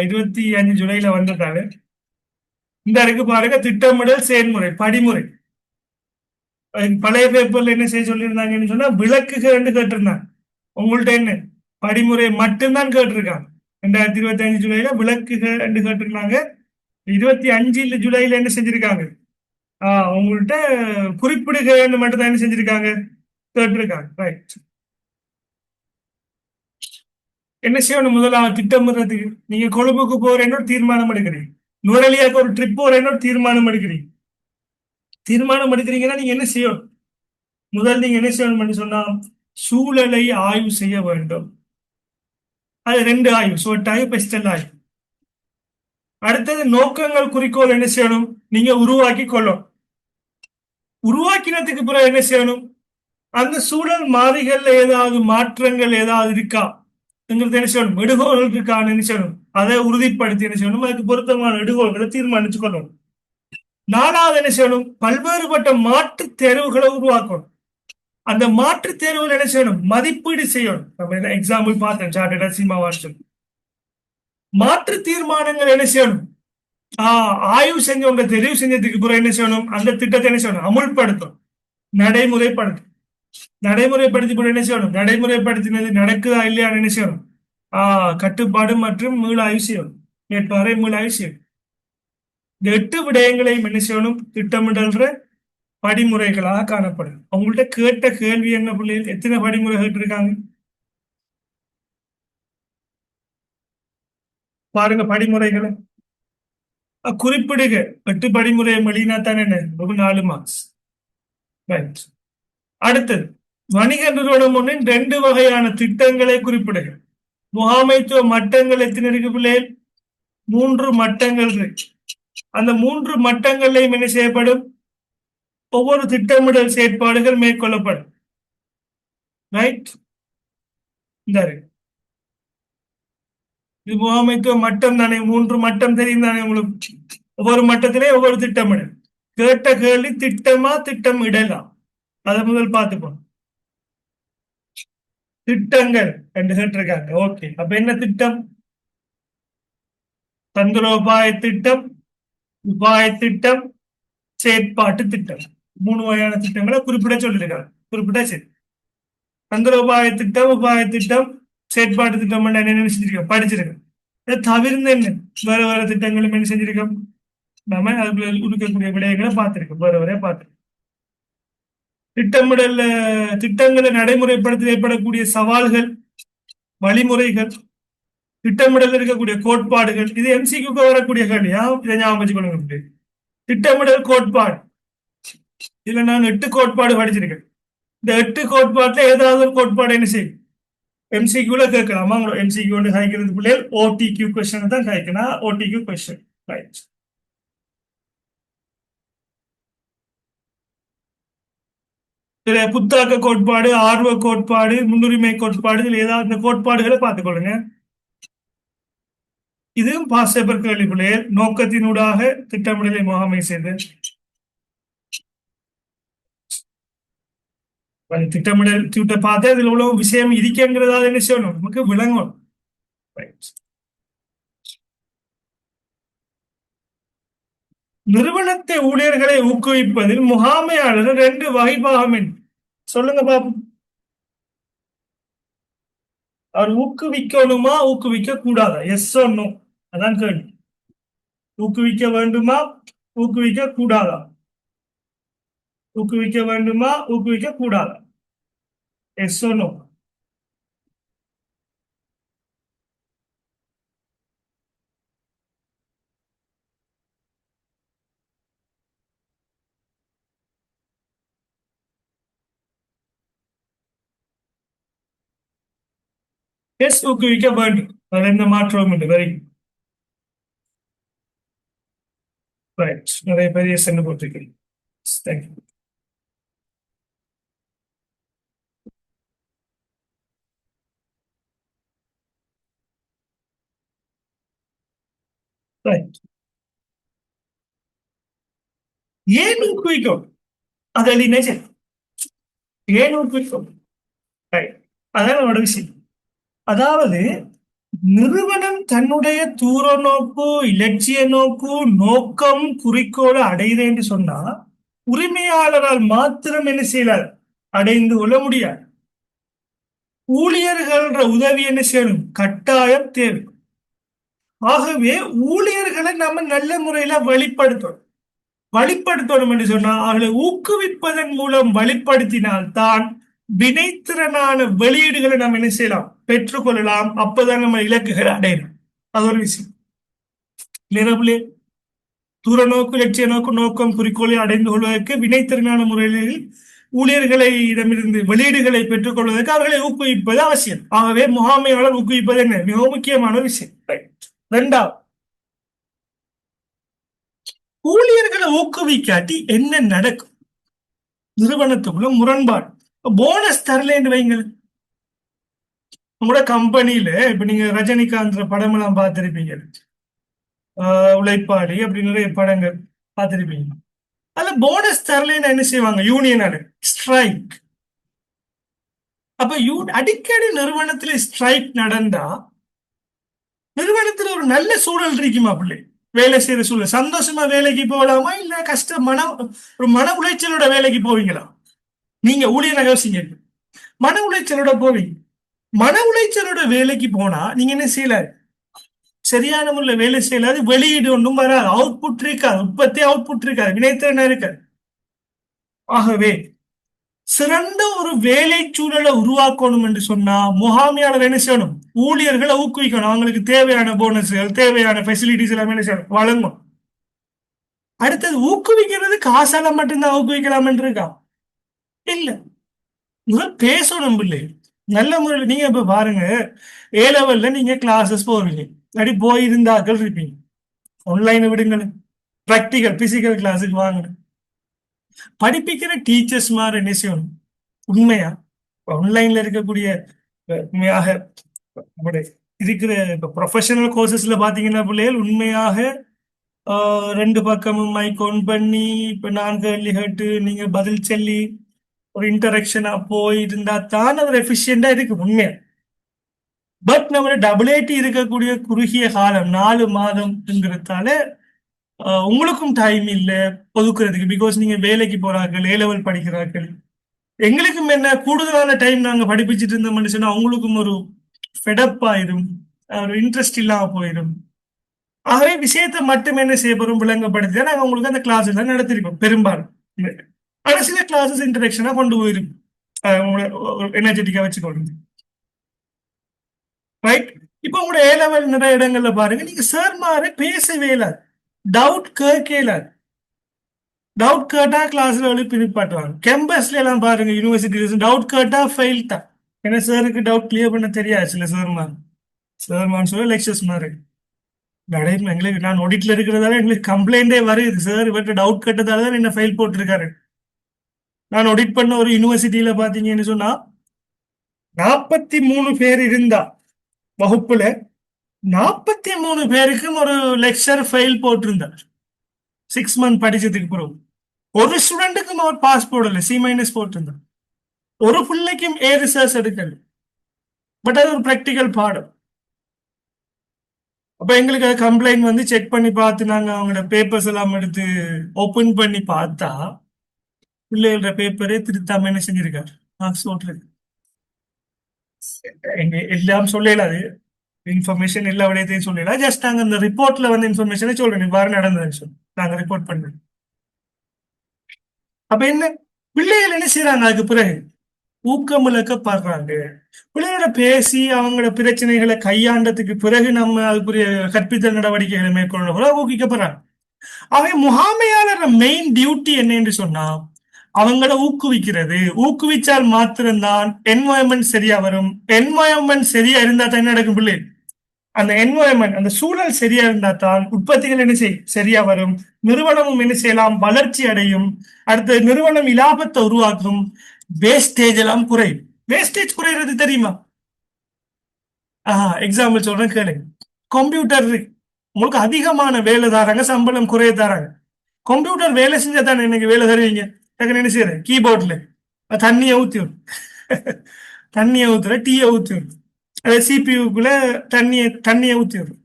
25 ஜூலைல வந்ததால இந்த இருக்கு பாருங்க. திட்டமிடல் செயல்முறை படிமுறை. பழைய பேப்பர்ல என்ன செய்ய சொல்லியிருந்தாங்கன்னு சொன்னா விளக்குகள் கேட்டிருந்தாங்க. உங்கள்ட்ட என்ன படிமுறை மட்டும்தான் கேட்டிருக்காங்க. 2025 ஜூலைல விளக்குகள் கேட்டிருக்காங்க. 25 ஜூலைல என்ன செஞ்சிருக்காங்க, உங்கள்கிட்ட குறிப்பிடுகள் மட்டும் தான் என்ன செஞ்சிருக்காங்க கேட்டிருக்காங்க. ரைட். என்ன செய்யணும்? முதலாவது திட்டமிடுறதுக்கு நீங்க கொழும்புக்கு போறேன்னு ஒரு தீர்மானம் எடுக்கிறீங்க, நுவரெலியாவுக்கு ஒரு ட்ரிப் போறேன்னு ஒரு தீர்மானம் எடுக்கிறீங்க. தீர்மானம் எடுக்கிறீங்கன்னா நீங்க என்ன செய்யணும்? முதல் நீங்க என்ன செய்யணும் சொன்னா, சூழலை ஆய்வு செய்ய வேண்டும். அது ரெண்டு ஆய்வு, SWOT ஆய்வு, பெஸ்டல் ஆய்வு. அடுத்தது நோக்கங்கள், குறிக்கோள் என்ன செய்யணும்? நீங்க உருவாக்கி கொள்ளணும். உருவாக்கினதுக்கு பிறகு என்ன செய்யணும்? அந்த சூழல் மாறிகள்ல ஏதாவது மாற்றங்கள் ஏதாவது இருக்கா எங்களுக்கு என்ன செய்யணும்? எடுகோள்கள் இருக்கான்னு என்ன செய்யணும்? அதை உறுதிப்படுத்தி என்ன செய்யணும்? அதுக்கு பொருத்தமான எடுகோள்களை தீர்மானிச்சு கொள்ளணும். நாலாவது என்ன செய்யணும்? பல்வேறுபட்ட மாற்று தேர்வுகளை உருவாக்கணும். அந்த மாற்று தேர்வுகள் என்ன செய்யணும்? மதிப்பீடு செய்யணும். நம்ம எக்ஸாம்பிள் பார்த்தேன், சார்ட்டர்ட் அக்கவுண்டன்ட். மாற்று தீர்மானங்கள் என்ன செய்யணும்? ஆய்வு செஞ்சவங்க தெரிவு செஞ்சதுக்கு பிறகு என்ன செய்யணும்? அந்த திட்டத்தை என்ன செய்யணும்? அமுல்படுத்தும், நடைமுறைப்படுத்தும். நடைமுறைப்படுத்தி என்ன செய்யணும்? நடைமுறைப்படுத்தினது நடக்குதா இல்லையான்னு என்ன செய்யணும்? கட்டுப்பாடு மற்றும் மீளாய்வு செய்யணும், மேற்பார்வை மீளாய்வு செய்யணும். இந்த 8 விடயங்களையும் என்ன செய்யணும்? திட்டமிடல்ற படிமுறைகளாக காணப்படும். அவங்கள்ட்ட கேட்ட கேள்வி என்ன பிள்ளைகள்? எத்தனை படிமுறை கேட்டிருக்காங்க பாருங்க படிமுறைகளை. குறிப்பிடுக 8 படிமுறை மொழினா தானே என்ன 4 மார்க்ஸ். ரைட். அடுத்தது, வணிக நிறுவனம் ஒன்றின் 2 வகையான திட்டங்களை குறிப்பிடுக. முகாமைத்துவ மட்டங்கள் எத்தனை இருக்கு பிள்ளைகள்? 3 மட்டங்கள் இருக்கு. அந்த 3 மட்டங்களையும் என்ன செய்யப்படும்? ஒவ்வொரு திட்டமிடல் செயற்பாடுகள் மேற்கொள்ளப்படும். ரைட். இந்த இது முகாமைத்துவ மட்டம் தானே, 3 மட்டம் தெரியும் தானே உங்களுக்கு? ஒவ்வொரு மட்டத்திலே ஒவ்வொரு திட்டமிடல். கேட்ட கேள்வி திட்டமா திட்டம் இடலாம், அதை முதல் பார்த்துப்போம். திட்டங்கள் என்று கேட்டிருக்காங்க. ஓகே, அப்ப என்ன திட்டம்? தந்திரோபாய திட்டம், உபாய திட்டம், செயற்பாட்டு திட்டம். 3 வகையான திட்டங்களை குறிப்பிட சொல்லியிருக்காங்க. குறிப்பிட்டா சரி. தந்திரோபாய திட்டம், உபாய திட்டம், செயற்பாட்டு திட்டம் என்ன செஞ்சிருக்கோம்? படிச்சிருக்கோம். இதை தவிர்த்து என்ன வேற வேற திட்டங்களும் என்ன செஞ்சிருக்கோம்? நம்ம அதுக்குள்ள இருக்கக்கூடிய விடயங்களை பார்த்திருக்கோம், வேற வேற பார்த்திருக்கோம். திட்டமிடல், திட்டங்களை நடைமுறைப்படுத்த ஏற்படக்கூடிய சவால்கள், வழிமுறைகள், திட்டமிடல் இருக்கக்கூடிய கோட்பாடுகள். இது MCQ வரக்கூடிய கேள்வியா, இதை ஞாபகம் வச்சுக்கொள்ளுங்க. திட்டமிடல் கோட்பாடு, இதுல நான் 8 கோட்பாடு படிச்சிருக்கேன். இந்த 8 கோட்பாட்டுல ஏதாவது ஒரு கோட்பாடு என்ன செய்யும்? MCQல கேட்கலாமா? MCQ காய்க்கிறது பிள்ளைகள் OTQ கொஸ்டின் தான் காய்க்கணும். OTQ question. ரைட். இதுல புத்தாக்க கோட்பாடு, ஆர்வ கோட்பாடு, முன்னுரிமை கோட்பாடு, இதுல ஏதாவது இந்த கோட்பாடுகளை பார்த்துக்கொள்ளுங்க. இதுவும் பாஸ் பேப்பர் கேள்வி பிள்ளைகள். நோக்கத்தினூடாக திட்டமிடலை முகாமை செய்து திட்டமிடல் பார்த்தா இதுல உள்ள விஷயம் இருக்குங்கிறதா என்ன செய்யணும்? நமக்கு விளங்கணும். நிறுவனத்தை ஊழியர்களை ஊக்குவிப்பதில் முகாமையாளர் 2 வகைபாகம் சொல்லுங்க பாப்போம். அவர் ஊக்குவிக்கணுமா, ஊக்குவிக்க கூடாதா? எஸ் ஓ நோ, அதான் கேள்வி. ஊக்குவிக்க வேண்டுமா, ஊக்குவிக்க கூடாதா? ஊக்குவிக்க வேண்டுமா, ஊக்குவிக்க கூடாதா? S oh no. எஸ், ஊக்குவிக்க வேண்டும். அதில் எந்த மாற்றமும் இல்லை. Very right. நிறைய பேர் எஸ் என்று போட்டிருக்கீங்க. தேங்க்யூ. ரைட். ஏன் ஊக்குவிக்கும்? அது நேச்சர். ஏன் ஊக்குவிக்கும்? ரைட். அதான் நம்மளோட விஷயம். அதாவது நிறுவனம் தன்னுடைய தூர நோக்கு, இலட்சிய நோக்கு, நோக்கம், குறிக்கோளை அடையுது என்று சொன்னா உரிமையாளரால் மாத்திரம் என்ன செய்யலார்? அடைந்து கொள்ள முடியாது. ஊழியர்கள் உதவி என்ன செய்யணும்? கட்டாயம் தேவை. ஆகவே ஊழியர்களை நம்ம நல்ல முறையில வழிப்படுத்தணும் என்று சொன்னா அவர்களை ஊக்குவிப்பதன் மூலம் வழிப்படுத்தினால் தான் வினைத்திறனான வெளியீடுகளை நாம் என்ன செய்யலாம்? பெற்றுக்கொள்ளலாம். அப்பதான் நம்ம இலக்குகளை அடையணும். அது ஒரு விஷயம். நிரபிலே தூர நோக்கு, லட்சிய நோக்கு, நோக்கம், குறிக்கோளை அடைந்து கொள்வதற்கு வினைத்திறனான முறையில் ஊழியர்களை இடமிருந்து வெளியீடுகளை பெற்றுக் கொள்வதற்கு அவர்களை ஊக்குவிப்பது அவசியம். ஆகவே முகாமையாளர் ஊக்குவிப்பது என்ன மிகவும் முக்கியமான விஷயம். இரண்டாவது, ஊழியர்களை ஊக்குவிக்காட்டி என்ன நடக்கும்? நிறுவனத்துக்குள்ள முரண்பாடு. போனஸ் தரலன்னு வைங்கள். உங்களோட கம்பெனியில இப்ப நீங்க ரஜினிகாந்த் படம் எல்லாம் பார்த்திருப்பீங்க. உழைப்பாளி அப்படி நிறைய படங்கள் பார்த்திருப்பீங்க. அதுல போனஸ் தரலன்னு என்ன செய்வாங்க? யூனியனால ஸ்ட்ரைக். அப்ப அடிக்கடி நிறுவனத்துல ஸ்ட்ரைக் நடந்தா நிறுவனத்துல ஒரு நல்ல சூழல் இருக்குமா? பிள்ளை வேலை செய்யற சூழல், சந்தோஷமா வேலைக்கு போகலாமா, இல்ல ஒரு மன உளைச்சலோட வேலைக்கு போவீங்களா? நீங்க ஊழியராக யோசிங்க. மன உளைச்சலோட போவீங்க. மன உளைச்சலோட வேலைக்கு போனா நீங்க என்ன செய்யல? சரியான முறையில் வேலை செய்யலாது. வெளியீடு ஒன்றும் வராது. அவுட்புட் இருக்காது. உற்பத்தி அவுட்புட் இருக்காது. வினைத்திறன் இருக்காது. ஆகவே சிறந்த ஒரு வேலை சூழலை உருவாக்கணும் என்று சொன்னா முகாமையாளர் என்ன செய்யணும்? ஊழியர்களை ஊக்குவிக்கணும். அவங்களுக்கு தேவையான போனஸ்கள், தேவையான பெசிலிட்டிஸ் எல்லாம் என்ன செய்யணும்? வழங்கும். அடுத்தது, ஊக்குவிக்கிறது காசால மட்டும்தான் ஊக்குவிக்கலாம் என்று இருக்கா? இல்ல, முதல் பேசணும். பிள்ளை நல்ல முறையில் நீங்க இப்ப பாருங்க, ஏ லெவல்ல நீங்க கிளாஸஸ் போவீங்க, அப்படி போயிருந்தாக்கள் இருப்பீங்க. ஆன்லைனை விடுங்கள், பிராக்டிக்கல் பிசிக்கல் கிளாஸுக்கு வாங்க. படிப்பிக்கிற டீச்சர்ஸ் மாதிரி என்ன செய்யணும்? உண்மையா ஆன்லைன்ல இருக்கக்கூடிய உண்மையாக இருக்கிற இப்ப ப்ரொஃபஷனல் கோர்சஸ்ல பாத்தீங்கன்னா பிள்ளைகள் உண்மையாக ரெண்டு பக்கமும் மைக் ஆன் பண்ணி இப்ப நான் கேள்வி கேட்டு நீங்க பதில் சொல்லி ஒரு இன்டராக்ஷனா போய் இருந்தா தான் அது எஃபிஷியண்டா இருக்கு உண்மையா. பட் நம்ம டபுள் இருக்கக்கூடிய குறுகிய காலம் 4 மாதம்ங்கிறதால உங்களுக்கும் டைம் இல்லை ஒதுக்குறதுக்கு. பிகாஸ் நீங்க வேலைக்கு போறார்கள், ஏ லெவல் படிக்கிறார்கள். எங்களுக்கும் என்ன கூடுதலான டைம் நாங்க படிப்பிச்சுட்டு இருந்தோம்னு சொன்னா அவங்களுக்கும் ஒரு ஃபெடப் ஆயிரும், ஒரு இன்ட்ரெஸ்ட் இல்லாம போயிடும். ஆகவே விஷயத்தை மட்டும் என்ன செய்ய போறோம்? விளங்கப்படுத்தி தான் நாங்க உங்களுக்கு அந்த கிளாஸ் எல்லாம் நடத்திருக்கோம் பெரும்பாலும். ஆனா சில கிளாஸஸ் இன்ட்ரடக்ஷனா கொண்டு போயிருக்கும், எனர்ஜெட்டிக்கா வச்சுக்கொள்ளுங்க. ரைட். இப்போ உங்களோட ஏ லெவல் நிறைய இடங்கள்ல பாருங்க, நீங்க சார் மாதிரி பேசவே இல்லாது, டவுட் கேட்கல. டவுட் கேட்டா கிளாஸ்ல வழி பிரிப்பாட்டுவாங்க. கேம்பஸ்ல எல்லாம் பாருங்க, யூனிவர்சிட்டி டவுட் கேட்டா ஃபெயில் தான். ஏன்னா சாருக்கு டவுட் கிளியர் பண்ண தெரியாது. சில சார்மான்னு சொல்ல லெக்சர்ஸ் மாதிரி நடைமுறை எங்களுக்கு, நான் ஆடிட்ல இருக்கிறதால எங்களுக்கு கம்ப்ளைண்டே வருது. சார் இவர்கிட்ட டவுட் கேட்டதால தான் என்ன ஃபெயில் போட்டிருக்காரு. நான் ஆடிட் பண்ண ஒரு யூனிவர்சிட்டியில பாத்தீங்கன்னு சொன்னா 43 பேர் இருந்தா வகுப்புல 43 பேருக்கும் ஒரு லெக்சர் ஃபெயில் போட்டிருந்தார். 6 மந்த் படிச்சதுக்கு பிறகு ஒரு ஸ்டூடெண்ட்டுக்கும் அவர் பாஸ் போடல, C- போட்டிருந்தார். ஒரு பிள்ளைக்கும் ஏ ரிசர்ச் எடுக்கல. பட் அது ஒரு ப்ராக்டிக்கல் பாடம். அப்ப எங்களுக்கு அது கம்ப்ளைண்ட் வந்து செக் பண்ணி பார்த்து நாங்க அவங்களோட பேப்பர்ஸ் எல்லாம் எடுத்து ஓபன் பண்ணி பார்த்தா பிள்ளைகளோட பேப்பரே திருத்தாம என்ன செஞ்சிருக்காரு, மார்க்ஸ் போட்டிருக்கு. எல்லாம் சொல்லலாது, இன்ஃபர்மேஷன் எல்லா விடயத்தையும் சொல்லலாம். ஜஸ்ட் நாங்க இந்த ரிப்போர்ட்ல வந்து இன்ஃபர்மேஷனை சொல்றேன், இவ்வாறு நடந்ததுன்னு சொல்லி நாங்க ரிப்போர்ட் பண்றோம். அப்ப என்ன, பிள்ளைகள் என்ன செய்யறாங்க? அதுக்கு பிறகு ஊக்கமிழக்கப்படுறாங்க. பிள்ளைகளோட பேசி அவங்களோட பிரச்சனைகளை கையாண்டதுக்கு பிறகு நம்ம அதுக்குரிய கற்பித்தல் நடவடிக்கைகளை மேற்கொள்ள ஊக்குவிக்கப்படுறாங்க. அவை முகாமையாளர் மெயின் டியூட்டி என்ன என்று சொன்னா அவங்கள ஊக்குவிக்கிறது. ஊக்குவிச்சால் மாத்திரம்தான் என்வாயன்மெண்ட் சரியா வரும். என்வாயன்மெண்ட் சரியா இருந்தா தான் என்ன நடக்கும் பிள்ளை? அந்த என்வாயன்மெண்ட், அந்த சூழல் சரியா இருந்தா தான் உற்பத்திகள் என்ன செய்யும்? சரியா வரும். நிறுவனமும் என்ன செய்யலாம்? வளர்ச்சி அடையும். அடுத்த நிறுவனம் இலாபத்தை உருவாக்கும். வேஸ்டேஜ் எல்லாம் குறையும். வேஸ்டேஜ் குறையிறது தெரியுமா? எக்ஸாம்பிள் சொல்றேன் கேளுங்க. கம்ப்யூட்டர் உங்களுக்கு அதிகமான வேலை தராங்க, சம்பளம் குறைய தராங்க. கம்ப்யூட்டர் வேலை செஞ்சா தானே இன்னைக்கு வேலை தருவீங்க. டக்குன்னு என்ன செய்யறேன்? கீபோர்ட்ல தண்ணியை ஊத்தி விடும். தண்ணியை ஊத்துற, டீயை ஊத்தி விடும். அது சிபியூக்குள்ள தண்ணியை ஊத்தி விடும்.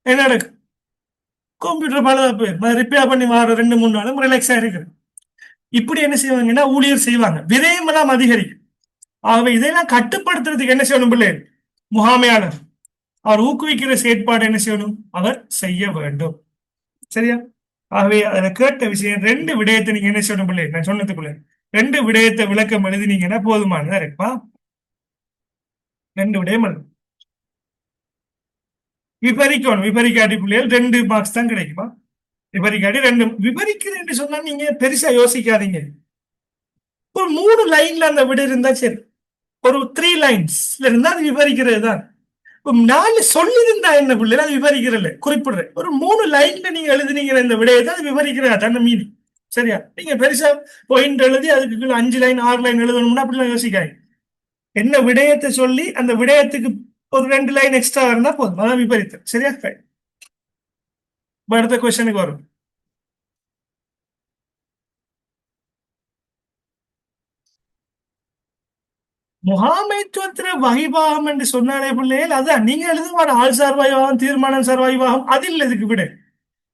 என்ன நடக்கும்? கம்ப்யூட்டர் பழுதா போயிடும். ரிப்பேர் பண்ணி வர 2-3 நாளும் ரிலாக்ஸா இருக்கு. இப்படி என்ன செய்வாங்கன்னா ஊழியர் செய்வாங்க. விரயம் எல்லாம் அதிகரிக்கும். ஆகவே இதெல்லாம் கட்டுப்படுத்துறதுக்கு என்ன செய்யணும் பிள்ளை? முகாமையாளர் அவர் ஊக்குவிக்கிற செயற்பாடு என்ன செய்யணும்? அவர் செய்ய வேண்டும். சரியா? ஆகவே அதுல கேட்ட விஷயம் 2 விடயத்தை நீங்க என்ன செய்யணும் பிள்ளை? நான் சொன்னதுக்குள்ள 2 விடயத்தை விளக்கம் எழுதினீங்கன்னா போதுமானதா இருக்குமா? ரெண்டு விடயம் எழுதணும். விபரிக்கணும். விபரிக்காட்டி பிள்ளைகள் 2 மார்க்ஸ் தான் கிடைக்குமா? விபரிக்காட்டி ரெண்டு. விபரிக்கிறேன்னு சொன்னா நீங்க பெருசா யோசிக்காதீங்க. ஒரு 3 லைன்ல அந்த விட இருந்தா சரி. ஒரு 3 லைன்ஸ்ல இருந்தா அது விவரிக்கிறது தான். இப்ப 4 சொல்லியிருந்தா என்ன பிள்ளை அது விவரிக்கிறல்ல, குறிப்பிடுறேன். ஒரு 3 லைன்ல நீங்க எழுதுனீங்க இந்த விடையை தான் விவரிக்கிறதா தன்னை மீறி. சரியா? நீங்க பெருசா பாயிண்ட் எழுதி அதுக்கு கீழே 5 லைன் 6 லைன் எழுதணும்னா அப்படிலாம் யோசிக்காங்க. என்ன விடயத்தை சொல்லி அந்த விடயத்துக்கு ஒரு 2 லைன் எக்ஸ்ட்ரா இருந்தா போதும், அதான் விபரீதம். சரியா? Fine. இப்ப அடுத்த கொஸ்டனுக்கு வரும். முகாமைத்துவத்துல வகிபாகம் என்று சொன்னாலே பிள்ளைகள் அதான் நீங்க எழுதுவாட ஆள் சார் வகிபாகம், தீர்மானம் சார் வகிபாகம், அது இல்லை இதுக்கு விட.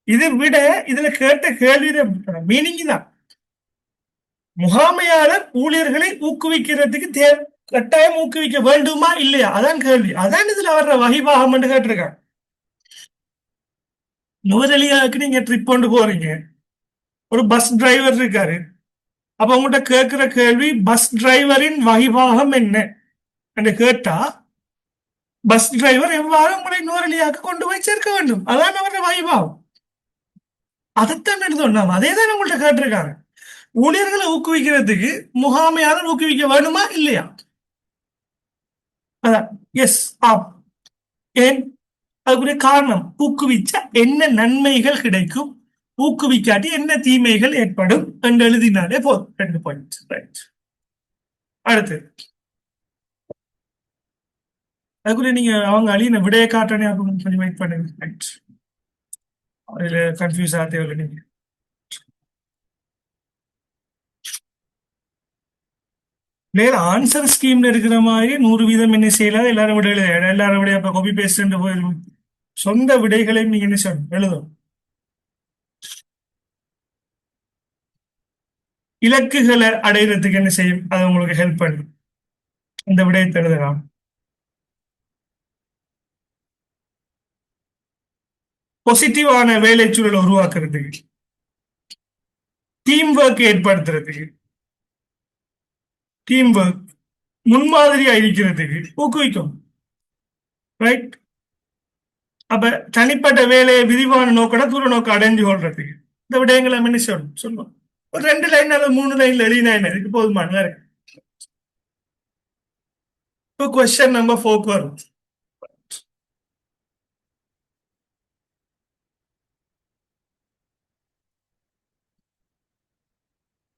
இது விட இதுல கேட்ட கேள்வி மீனிங் தான். முகாமையாளர் ஊழியர்களை ஊக்குவிக்கிறதுக்கு கட்டாயம் ஊக்குவிக்க வேண்டுமா இல்லையா, அதான் கேள்வி. அதான் இதுல வர்ற வகிபாகம் என்று கேட்டிருக்காங்க. முதலியாவுக்கு நீங்க ட்ரிப் கொண்டு போறீங்க, ஒரு பஸ் டிரைவர் இருக்காரு. அப்ப உங்கள்கிட்ட கேட்கிற கேள்வி பஸ் டிரைவரின் வகிபாகம் என்ன என்று கேட்டா, பஸ் டிரைவர் எவ்வாறு உங்களை நுவரெலியாவுக்கு கொண்டு போய் சேர்க்க வேண்டும், அதான் அவருடைய வகிபாகம். அதைத்தான் எழுதணும். நாம் அதே தான் உங்கள்கிட்ட கேட்டிருக்காங்க. ஊழியர்களை ஊக்குவிக்கிறதுக்கு முகாமையாளர் ஊக்குவிக்க வேணுமா இல்லையா, அதான் எஸ் ஆம். ஏன்? அதுக்குரிய காரணம், ஊக்குவிச்சா என்ன நன்மைகள் கிடைக்கும், ஊக்குவிக்காட்டி என்ன தீமைகள் ஏற்படும் என்று எழுதினாலே போதும். 2 பாயிண்ட். ரைட். அடுத்து அதுக்குரிய நீங்க அவங்க அழியின விடைய காட்டணே அப்படின்னு கொஞ்சம் வெயிட் பண்ணுங்க. ரைட். அதுல கன்ஃபியூஸ் ஆக தேவையில்லை நீங்க. வேற ஆன்சர் ஸ்கீம்ல இருக்கிற மாதிரி 100 வீதம் என்ன செய்யலாம், எல்லாரும் விட எழுத எல்லாரும் விட இப்ப காப்பி பேஸ்ட் போயிடும். சொந்த விடைகளையும் நீங்க என்ன செய்யணும், எழுதணும். இலக்குகளை அடையிறதுக்கு என்ன செய்யும், அது உங்களுக்கு ஹெல்ப் பண்ணும். இந்த விடயத்தை எழுதலாம். பாசிட்டிவான வேலை சூழலை உருவாக்குறதுக்கு, டீம் ஒர்க் ஏற்படுத்துறதுக்கு, டீம் ஒர்க் முன்மாதிரியா இருக்கிறதுக்கு ஊக்குவிக்கும். ரைட். அப்ப தனிப்பட்ட வேலையை விரிவான நோக்கட தூர நோக்கம் அடைஞ்சு கொள்றதுக்கு இந்த விடயங்களை என்ன சொல்லணும் சொல்லுவோம். ஒரு 2 லைன் அல்லது 3 லைன்ல எழுதினா என்ன, இதுக்கு போதுமானதா இருக்கு. இப்போ கொஸ்டின் நம்பர் 4 வரும்.